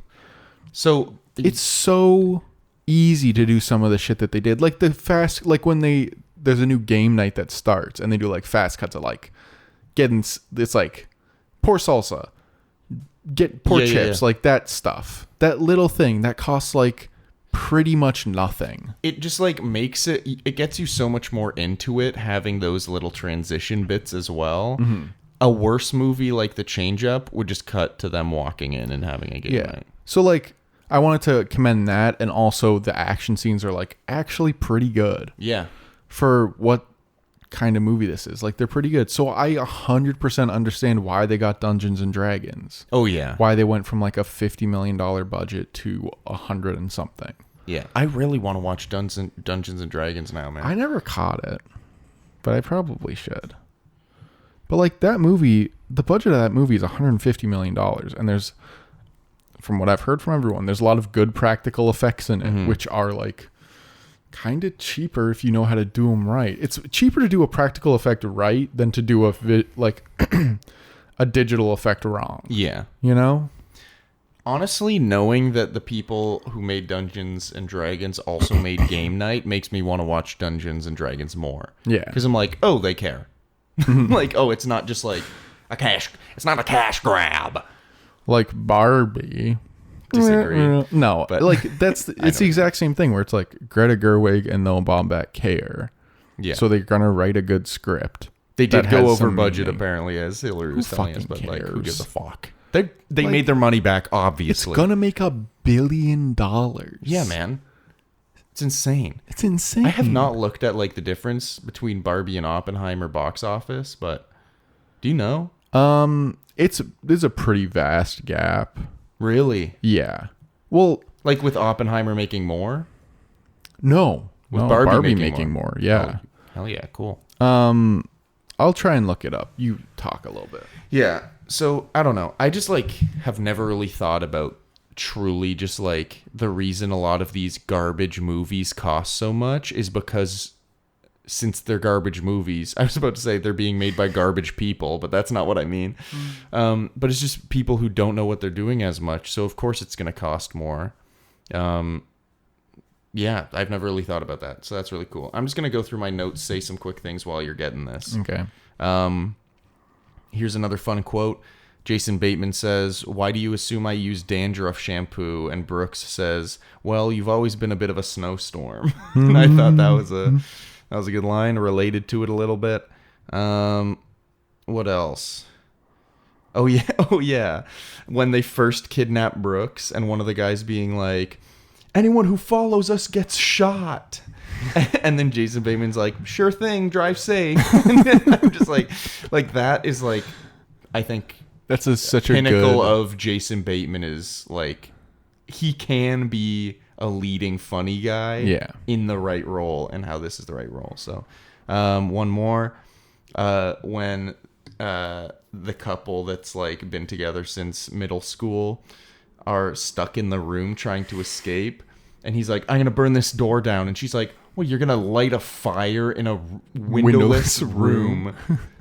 B: So...
C: It's so easy to do some of the shit that they did. Like, when there's a new Game Night that starts, and they do, like, fast cuts of, like, it's like, pour salsa, pour chips, like, that stuff. That little thing, that costs, like... pretty much nothing.
B: It just like makes it gets you so much more into it having those little transition bits as well. Mm-hmm. A worse movie like The Change Up would just cut to them walking in and having a game night.
C: So like I wanted to commend that, and also the action scenes are like actually pretty good.
B: Yeah. For
C: what kind of movie this is. Like, they're pretty good. So I 100% understand why they got Dungeons and Dragons.
B: Oh yeah.
C: Why they went from like a $50 million budget to 100 and something.
B: Yeah, I really want to watch Dungeons and Dragons now, man.
C: I never caught it, but I probably should. But like that movie, the budget of that movie is $150 million, and there's, from what I've heard from everyone, there's a lot of good practical effects in it, which are like kind of cheaper if you know how to do them right. It's cheaper to do a practical effect right than to do a digital effect wrong.
B: Yeah,
C: you know.
B: Honestly, knowing that the people who made Dungeons and Dragons also made Game Night makes me want to watch Dungeons and Dragons more.
C: Yeah.
B: Because I'm like, oh, they care. Like, oh, it's not just like it's not a cash grab.
C: Like Barbie.
B: Disagree.
C: No, but like it's the exact same thing where it's like Greta Gerwig and Noah Baumbach care.
B: Yeah.
C: So they're going to write a good script.
B: They did go over budget, apparently, as Hillary was telling us, but
C: cares?
B: like, who gives a fuck? They like, made their money back, obviously.
C: It's gonna make $1 billion.
B: Yeah, man. It's insane.
C: It's insane.
B: I have not looked at like the difference between Barbie and Oppenheimer box office, but do you know?
C: There's a pretty vast gap.
B: Really?
C: Yeah. Well,
B: like with Oppenheimer making more?
C: No.
B: With Barbie
C: making more. Yeah.
B: Oh, hell yeah, cool.
C: I'll try and look it up. You talk a little bit.
B: Yeah. So, I don't know. I just, like, have never really thought about truly just, like, the reason a lot of these garbage movies cost so much is because since they're garbage movies, I was about to say they're being made by garbage people, but that's not what I mean. But it's just people who don't know what they're doing as much. So, of course, it's going to cost more. Yeah, I've never really thought about that. So, that's really cool. I'm just going to go through my notes, say some quick things while you're getting this.
C: Okay.
B: Here's another fun quote. Jason Bateman says, "Why do you assume I use dandruff shampoo?" And Brooks says, "Well, you've always been a bit of a snowstorm." And I thought that was a good line, related to it a little bit. What else? Oh yeah. When they first kidnap Brooks and one of the guys being like, "Anyone who follows us gets shot." And then Jason Bateman's like, "Sure thing, drive safe." And I'm just like that is like, I think
C: that's such a
B: pinnacle of Jason Bateman is like, he can be a leading funny guy in the right role, and how this is the right role. So one more, when the couple that's like been together since middle school are stuck in the room trying to escape, and he's like, "I'm gonna burn this door down," and she's like, "Well, you're gonna light a fire in a windowless room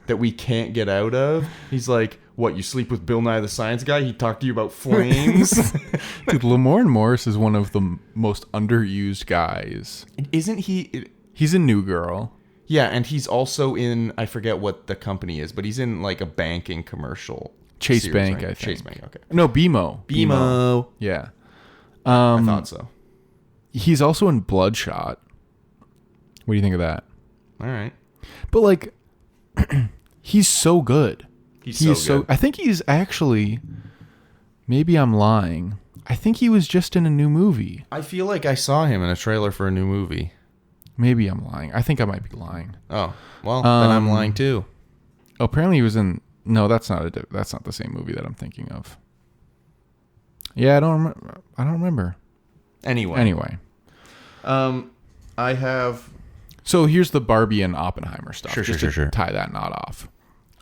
B: that we can't get out of?" He's like, What, you sleep with Bill Nye the Science Guy? He talked to you about flames?
C: Dude, Lamorne Morris is one of the most underused guys.
B: Isn't he?
C: He's a New Girl.
B: Yeah, and he's also in, I forget what the company is, but he's in like a banking commercial.
C: Chase
B: series,
C: Bank,
B: right?
C: I think.
B: Chase Bank, okay.
C: No, BMO.
B: BMO.
C: Yeah.
B: I thought so.
C: He's also in Bloodshot. What do you think of that?
B: All right.
C: But like, he's so good.
B: He's so good.
C: I think he's actually. Maybe I'm lying. I think he was just in a new movie.
B: I feel like I saw him in a trailer for a new movie.
C: Maybe I'm lying. I think I might be lying.
B: Oh, well, then I'm lying too.
C: Oh, apparently he was in. No, that's not the same movie that I'm thinking of. Yeah, I don't remember.
B: Anyway. I have.
C: So here's the Barbie and Oppenheimer stuff. Sure. Tie that knot off.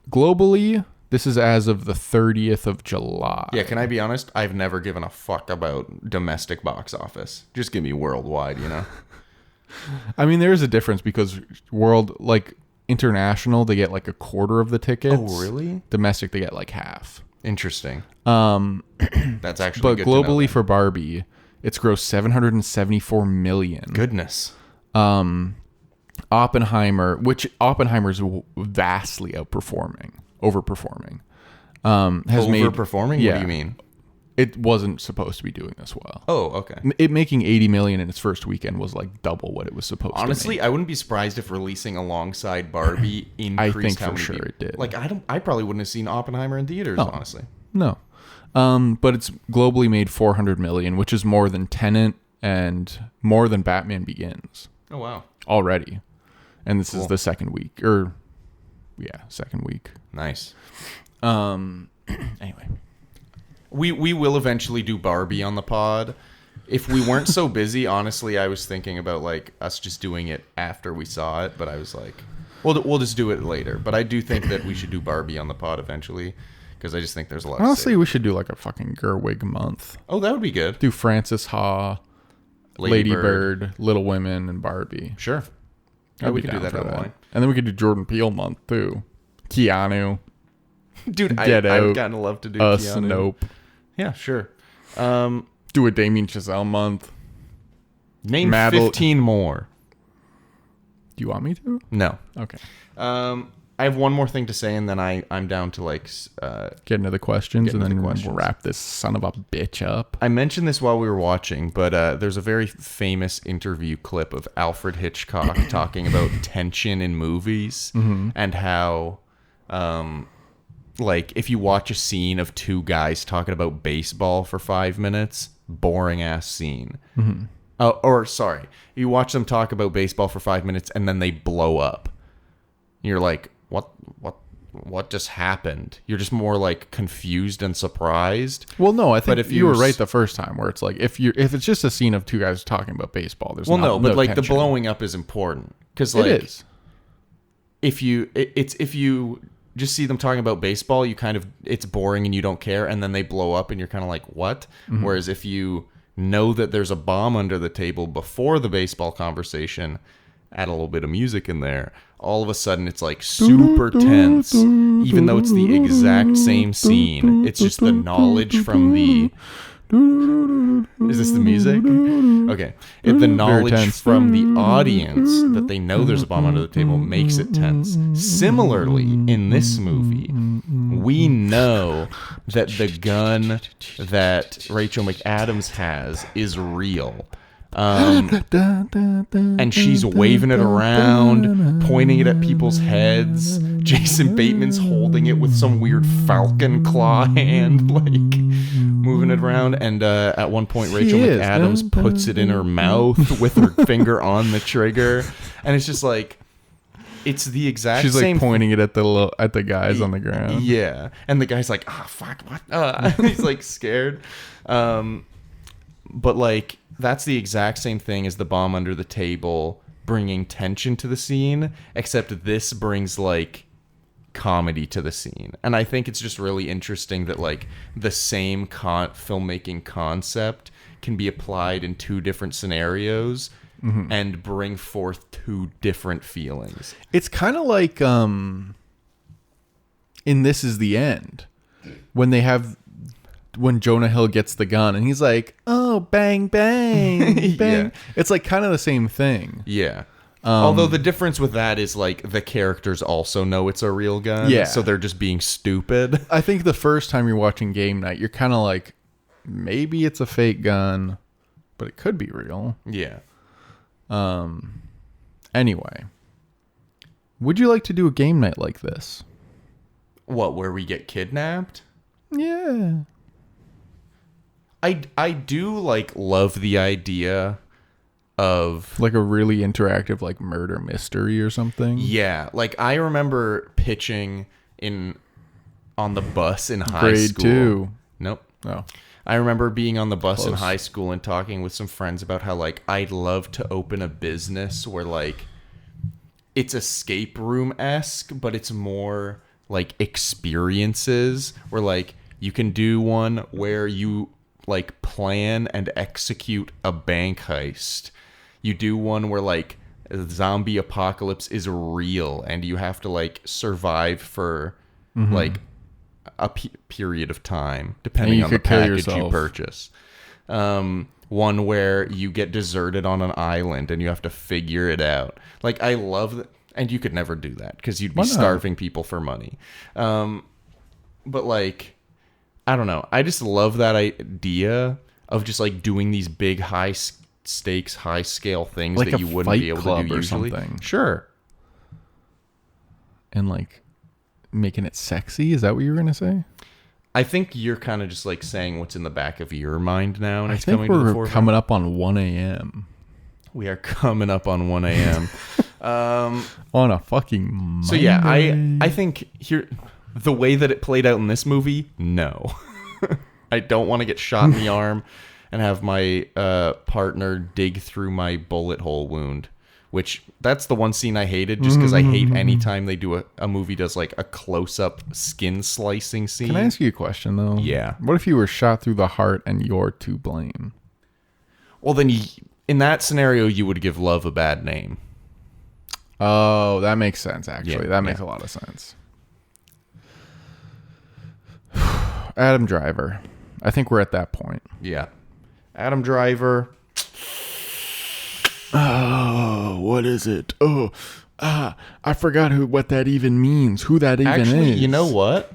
C: Globally, this is as of the 30th of July.
B: Yeah, can I be honest? I've never given a fuck about domestic box office. Just give me worldwide, you know?
C: I mean, there is a difference because international, they get like a quarter of the tickets.
B: Oh, really?
C: Domestic, they get like half.
B: Interesting. That's actually
C: but
B: good
C: globally
B: to know,
C: for Barbie, it's grossed $774 million.
B: Goodness.
C: Oppenheimer's vastly overperforming.
B: Overperforming?
C: Yeah.
B: What do you mean?
C: It wasn't supposed to be doing this well.
B: Oh, okay.
C: It making $80 million in its first weekend was like double what it was supposed to.
B: Honestly, I wouldn't be surprised if releasing alongside Barbie increased.
C: I think
B: how
C: for
B: many
C: sure
B: people.
C: it did.
B: Like I probably wouldn't have seen Oppenheimer in theaters.
C: Oh.
B: Honestly,
C: No. But it's globally made $400 million, which is more than Tenet and more than Batman Begins.
B: Oh, wow.
C: Already. And this
B: Cool.
C: is the second week. Second week.
B: Nice.
C: Anyway.
B: We will eventually do Barbie on the pod. If we weren't so busy, honestly, I was thinking about like us just doing it after we saw it, but I was like, we'll just do it later. But I do think that we should do Barbie on the pod eventually, because I just think there's a lot
C: Honestly,
B: to say.
C: we should do like a fucking Gerwig month.
B: Oh, that would be good.
C: Do Frances Ha, Lady Bird, Little Women, and Barbie.
B: Sure.
C: I'd
B: Yeah, we
C: be
B: could do
C: down
B: that
C: for
B: down the line.
C: And then we could do Jordan Peele month too. Keanu,
B: Dude,
C: Get
B: I
C: Out,
B: would kind of love to do
C: Us,
B: Keanu.
C: Nope.
B: Yeah, sure.
C: Do a Damien Chazelle month.
B: Name
C: Madeline-
B: 15 more.
C: Do you want me to?
B: No.
C: Okay.
B: I have one more thing to say, and then I'm down to like.
C: Get into the questions,
B: Get
C: and
B: into
C: then
B: the
C: we'll
B: questions.
C: wrap this son of a bitch up.
B: I mentioned this while we were watching, but there's a very famous interview clip of Alfred Hitchcock talking about tension in movies and how, like, if you watch a scene of two guys talking about baseball for 5 minutes, boring ass scene. You watch them talk about baseball for 5 minutes and then they blow up. You're like, what just happened? You're just more like confused and surprised.
C: Well, no, I think
B: if
C: you were
B: you
C: right the first time, where it's like if it's just a scene of two guys talking about baseball, there's
B: no, but like
C: tension.
B: the blowing up is important because
C: It
B: like
C: is.
B: if you just see them talking about baseball, it's boring and you don't care, and then they blow up and you're kind of like, what? Whereas if you know that there's a bomb under the table before the baseball conversation, add a little bit of music in there, all of a sudden it's like super tense, even though it's the exact same scene. It's just the knowledge from the... Is this the music? Okay. The knowledge
C: tense.
B: from the audience that they know there's a bomb under the table makes it tense. Similarly, in this movie, we know that the gun that Rachel McAdams has is real. And she's waving it around, pointing it at people's heads. Jason Bateman's holding it with some weird falcon claw hand, like moving it around. And at one point, Rachel McAdams puts it in her mouth with her finger on the trigger, and it's just like, it's the exact
C: She's
B: same.
C: like pointing it at the guys on the ground.
B: Yeah, and the guy's like, "Ah, fuck, what?" He's like scared. But like, that's the exact same thing as the bomb under the table bringing tension to the scene, except this brings like comedy to the scene. And I think it's just really interesting that like the same filmmaking concept can be applied in two different scenarios and bring forth two different feelings.
C: It's kind of like in This Is the End, when Jonah Hill gets the gun and he's like, oh, bang, bang, bang.
B: Yeah.
C: It's like kind of the same thing.
B: Yeah. Although the difference with that is like the characters also know it's a real gun.
C: Yeah.
B: So they're just being stupid.
C: I think the first time you're watching Game Night, you're kind of like, maybe it's a fake gun, but it could be real.
B: Yeah.
C: Anyway, would you like to do a game night like this?
B: What, where we get kidnapped?
C: Yeah.
B: I do like love the idea of
C: Like a really interactive like murder mystery or something.
B: yeah, like I remember pitching on the bus in high
C: Grade
B: school.
C: 2.
B: Nope.
C: Oh.
B: I remember being on the bus in
C: Close.
B: high school and talking with some friends about how like I'd love to open a business where like it's escape room-esque, but it's more like experiences where like you can do one where you like plan and execute a bank heist. You do one where like a zombie apocalypse is real and you have to like survive for like a period of time depending
C: you
B: on the
C: could kill
B: package you
C: yourself.
B: purchase. One where you get deserted on an island and you have to figure it out. Like I love that, and you could never do that because you'd be
C: Why not?
B: starving people for money. But like, I don't know. I just love that idea of just like doing these big high stakes, high scale things
C: Like
B: that
C: a
B: you wouldn't
C: Fight
B: be able to
C: Club
B: do
C: or
B: usually.
C: something.
B: Sure.
C: And like making it sexy. Is that what you were going to say?
B: I think you're kind of just like saying what's in the back of your mind now, and
C: I
B: it's
C: think
B: coming to the
C: we're
B: forefront.
C: coming up on 1 a.m.
B: We are coming up on 1 a.m.
C: on a fucking Monday.
B: So yeah, I think here the way that it played out in this movie, no. I don't want to get shot in the arm and have my partner dig through my bullet hole wound, which that's the one scene I hated just because I hate any time they do a movie does like a close-up skin slicing scene.
C: Can I ask you a question though?
B: Yeah.
C: What if you were shot through the heart and you're to blame?
B: Well, then in that scenario, you would give love a bad name.
C: Oh, that makes sense, actually.
B: Yeah,
C: That makes a lot of sense. Adam Driver. I think we're at that point.
B: Yeah. Adam Driver.
C: Oh, what is it? Oh, I forgot what that even means. Who that even
B: Actually,
C: is.
B: you know what?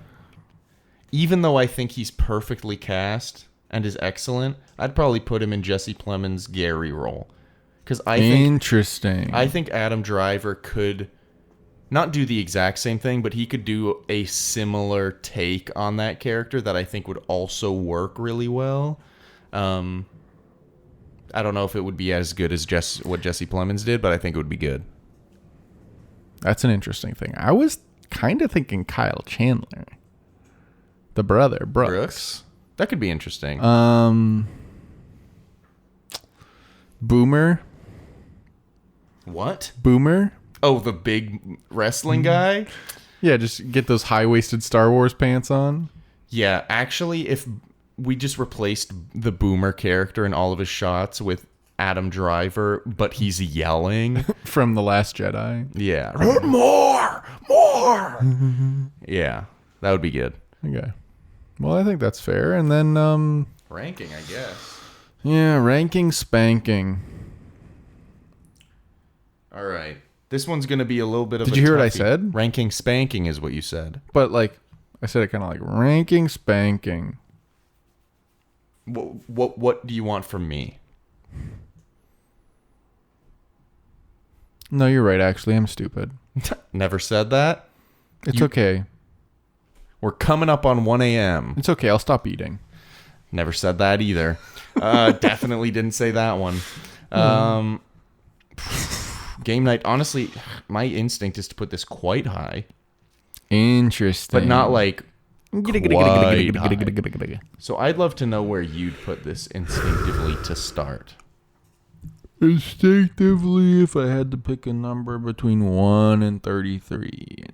B: Even though I think he's perfectly cast and is excellent, I'd probably put him in Jesse Plemons' Gary role. Because
C: Interesting.
B: I think Adam Driver could not do the exact same thing, but he could do a similar take on that character that I think would also work really well. I don't know if it would be as good as what Jesse Plemons did, but I think it would be good.
C: That's an interesting thing. I was kind of thinking Kyle Chandler. The brother, Brooks.
B: That could be interesting.
C: Boomer.
B: What?
C: Boomer.
B: Oh, the big wrestling guy?
C: Yeah, just get those high-waisted Star Wars pants on.
B: Yeah, actually, if we just replaced the Boomer character in all of his shots with Adam Driver, but he's yelling.
C: From The Last Jedi.
B: Yeah. More! Yeah, that would be good.
C: Okay. Well, I think that's fair. And then,
B: Ranking, I guess.
C: yeah, ranking spanking.
B: All right. This one's going to be a little bit of
C: Did
B: a
C: you hear what I
B: toughie.
C: said?
B: Ranking spanking is what you said.
C: But, like, I said it kind of like ranking spanking.
B: What do you want from me?
C: No, you're right, actually. I'm stupid.
B: Never said that.
C: It's okay.
B: We're coming up on 1 a.m.
C: It's okay. I'll stop eating.
B: Never said that either. Definitely didn't say that one. Game night. Honestly, my instinct is to put this quite high,
C: Interesting.
B: but not like quite high. So I'd love to know where you'd put this instinctively to start.
C: Instinctively, if I had to pick a number between 1 and 33.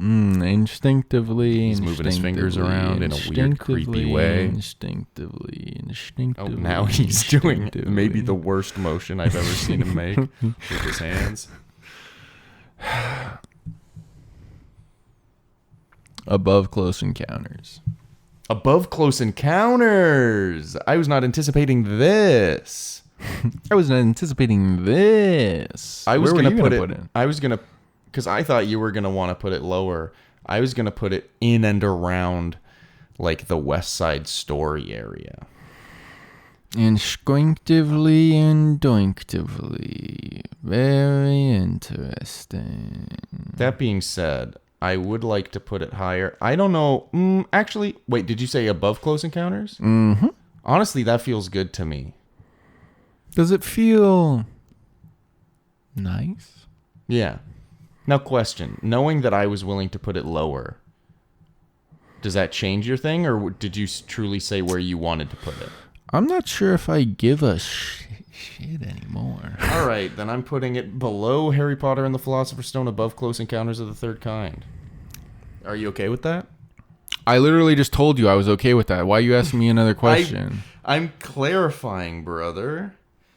C: Instinctively.
B: He's moving his fingers around in a weird, creepy way.
C: Instinctively.
B: Oh, now he's doing maybe the worst motion I've ever seen him make with his hands.
C: Above Close Encounters.
B: Above Close Encounters. I was not anticipating this.
C: I was not anticipating this.
B: I was
C: Where
B: going
C: were
B: to
C: you
B: put
C: gonna
B: it. I was going to, because I thought you were going to want to put it lower. I was going to put it in and around like the West Side Story area.
C: Instinctively and doinctively. Very interesting.
B: That being said, I would like to put it higher. I don't know. Actually, wait, did you say above Close Encounters?
C: Mm-hmm.
B: Honestly, that feels good to me.
C: Does it feel nice?
B: Yeah. Now, question. Knowing that I was willing to put it lower, does that change your thing, or did you truly say where you wanted to put it?
C: I'm not sure if I give a shit anymore.
B: All right, then I'm putting it below Harry Potter and the Philosopher's Stone, above Close Encounters of the Third Kind. Are you okay with that?
C: I literally just told you I was okay with that. Why are you asking me another question?
B: I'm clarifying, brother.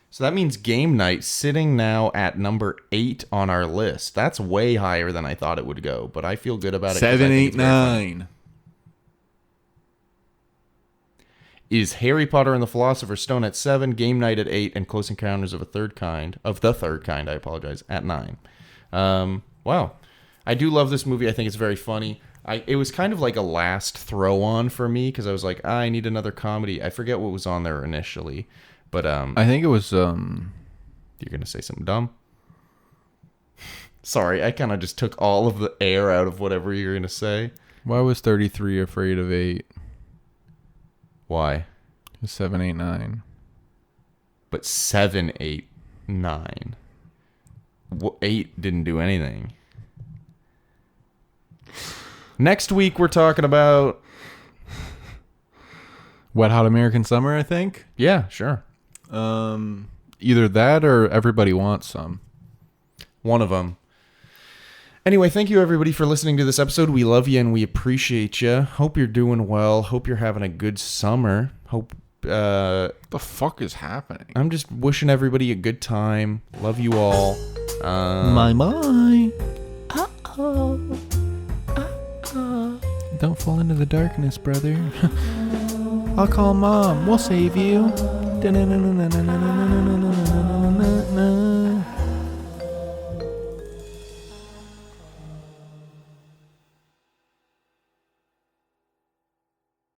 B: So that means Game Night sitting now at number 8 on our list. That's way higher than I thought it would go, but I feel good about it.
C: 7, 8, 9.
B: Is Harry Potter and the Philosopher's Stone at 7, Game Night at 8, and Close Encounters of the Third Kind, I apologize, at 9. Wow. I do love this movie. I think it's very funny. It was kind of like a last throw on for me because I was like, I need another comedy. I forget what was on there initially, but
C: I think it was
B: you're gonna say something dumb. Sorry, I kind of just took all of the air out of whatever you're gonna say.
C: Why was 33 afraid of 8?
B: Why?
C: 7, 8, 9.
B: But 7, 8, 9. 8 didn't do anything. Next week we're talking about
C: Wet Hot American Summer, I think.
B: Yeah, sure.
C: Either that or Everybody Wants Some.
B: One of them. Anyway, thank you everybody for listening to this episode. We love you and we appreciate you. Hope you're doing well. Hope you're having a good summer. Hope
C: What the fuck is happening?
B: I'm just wishing everybody a good time. Love you all.
C: My. Don't fall into the darkness, brother. I'll call Mom. We'll save you.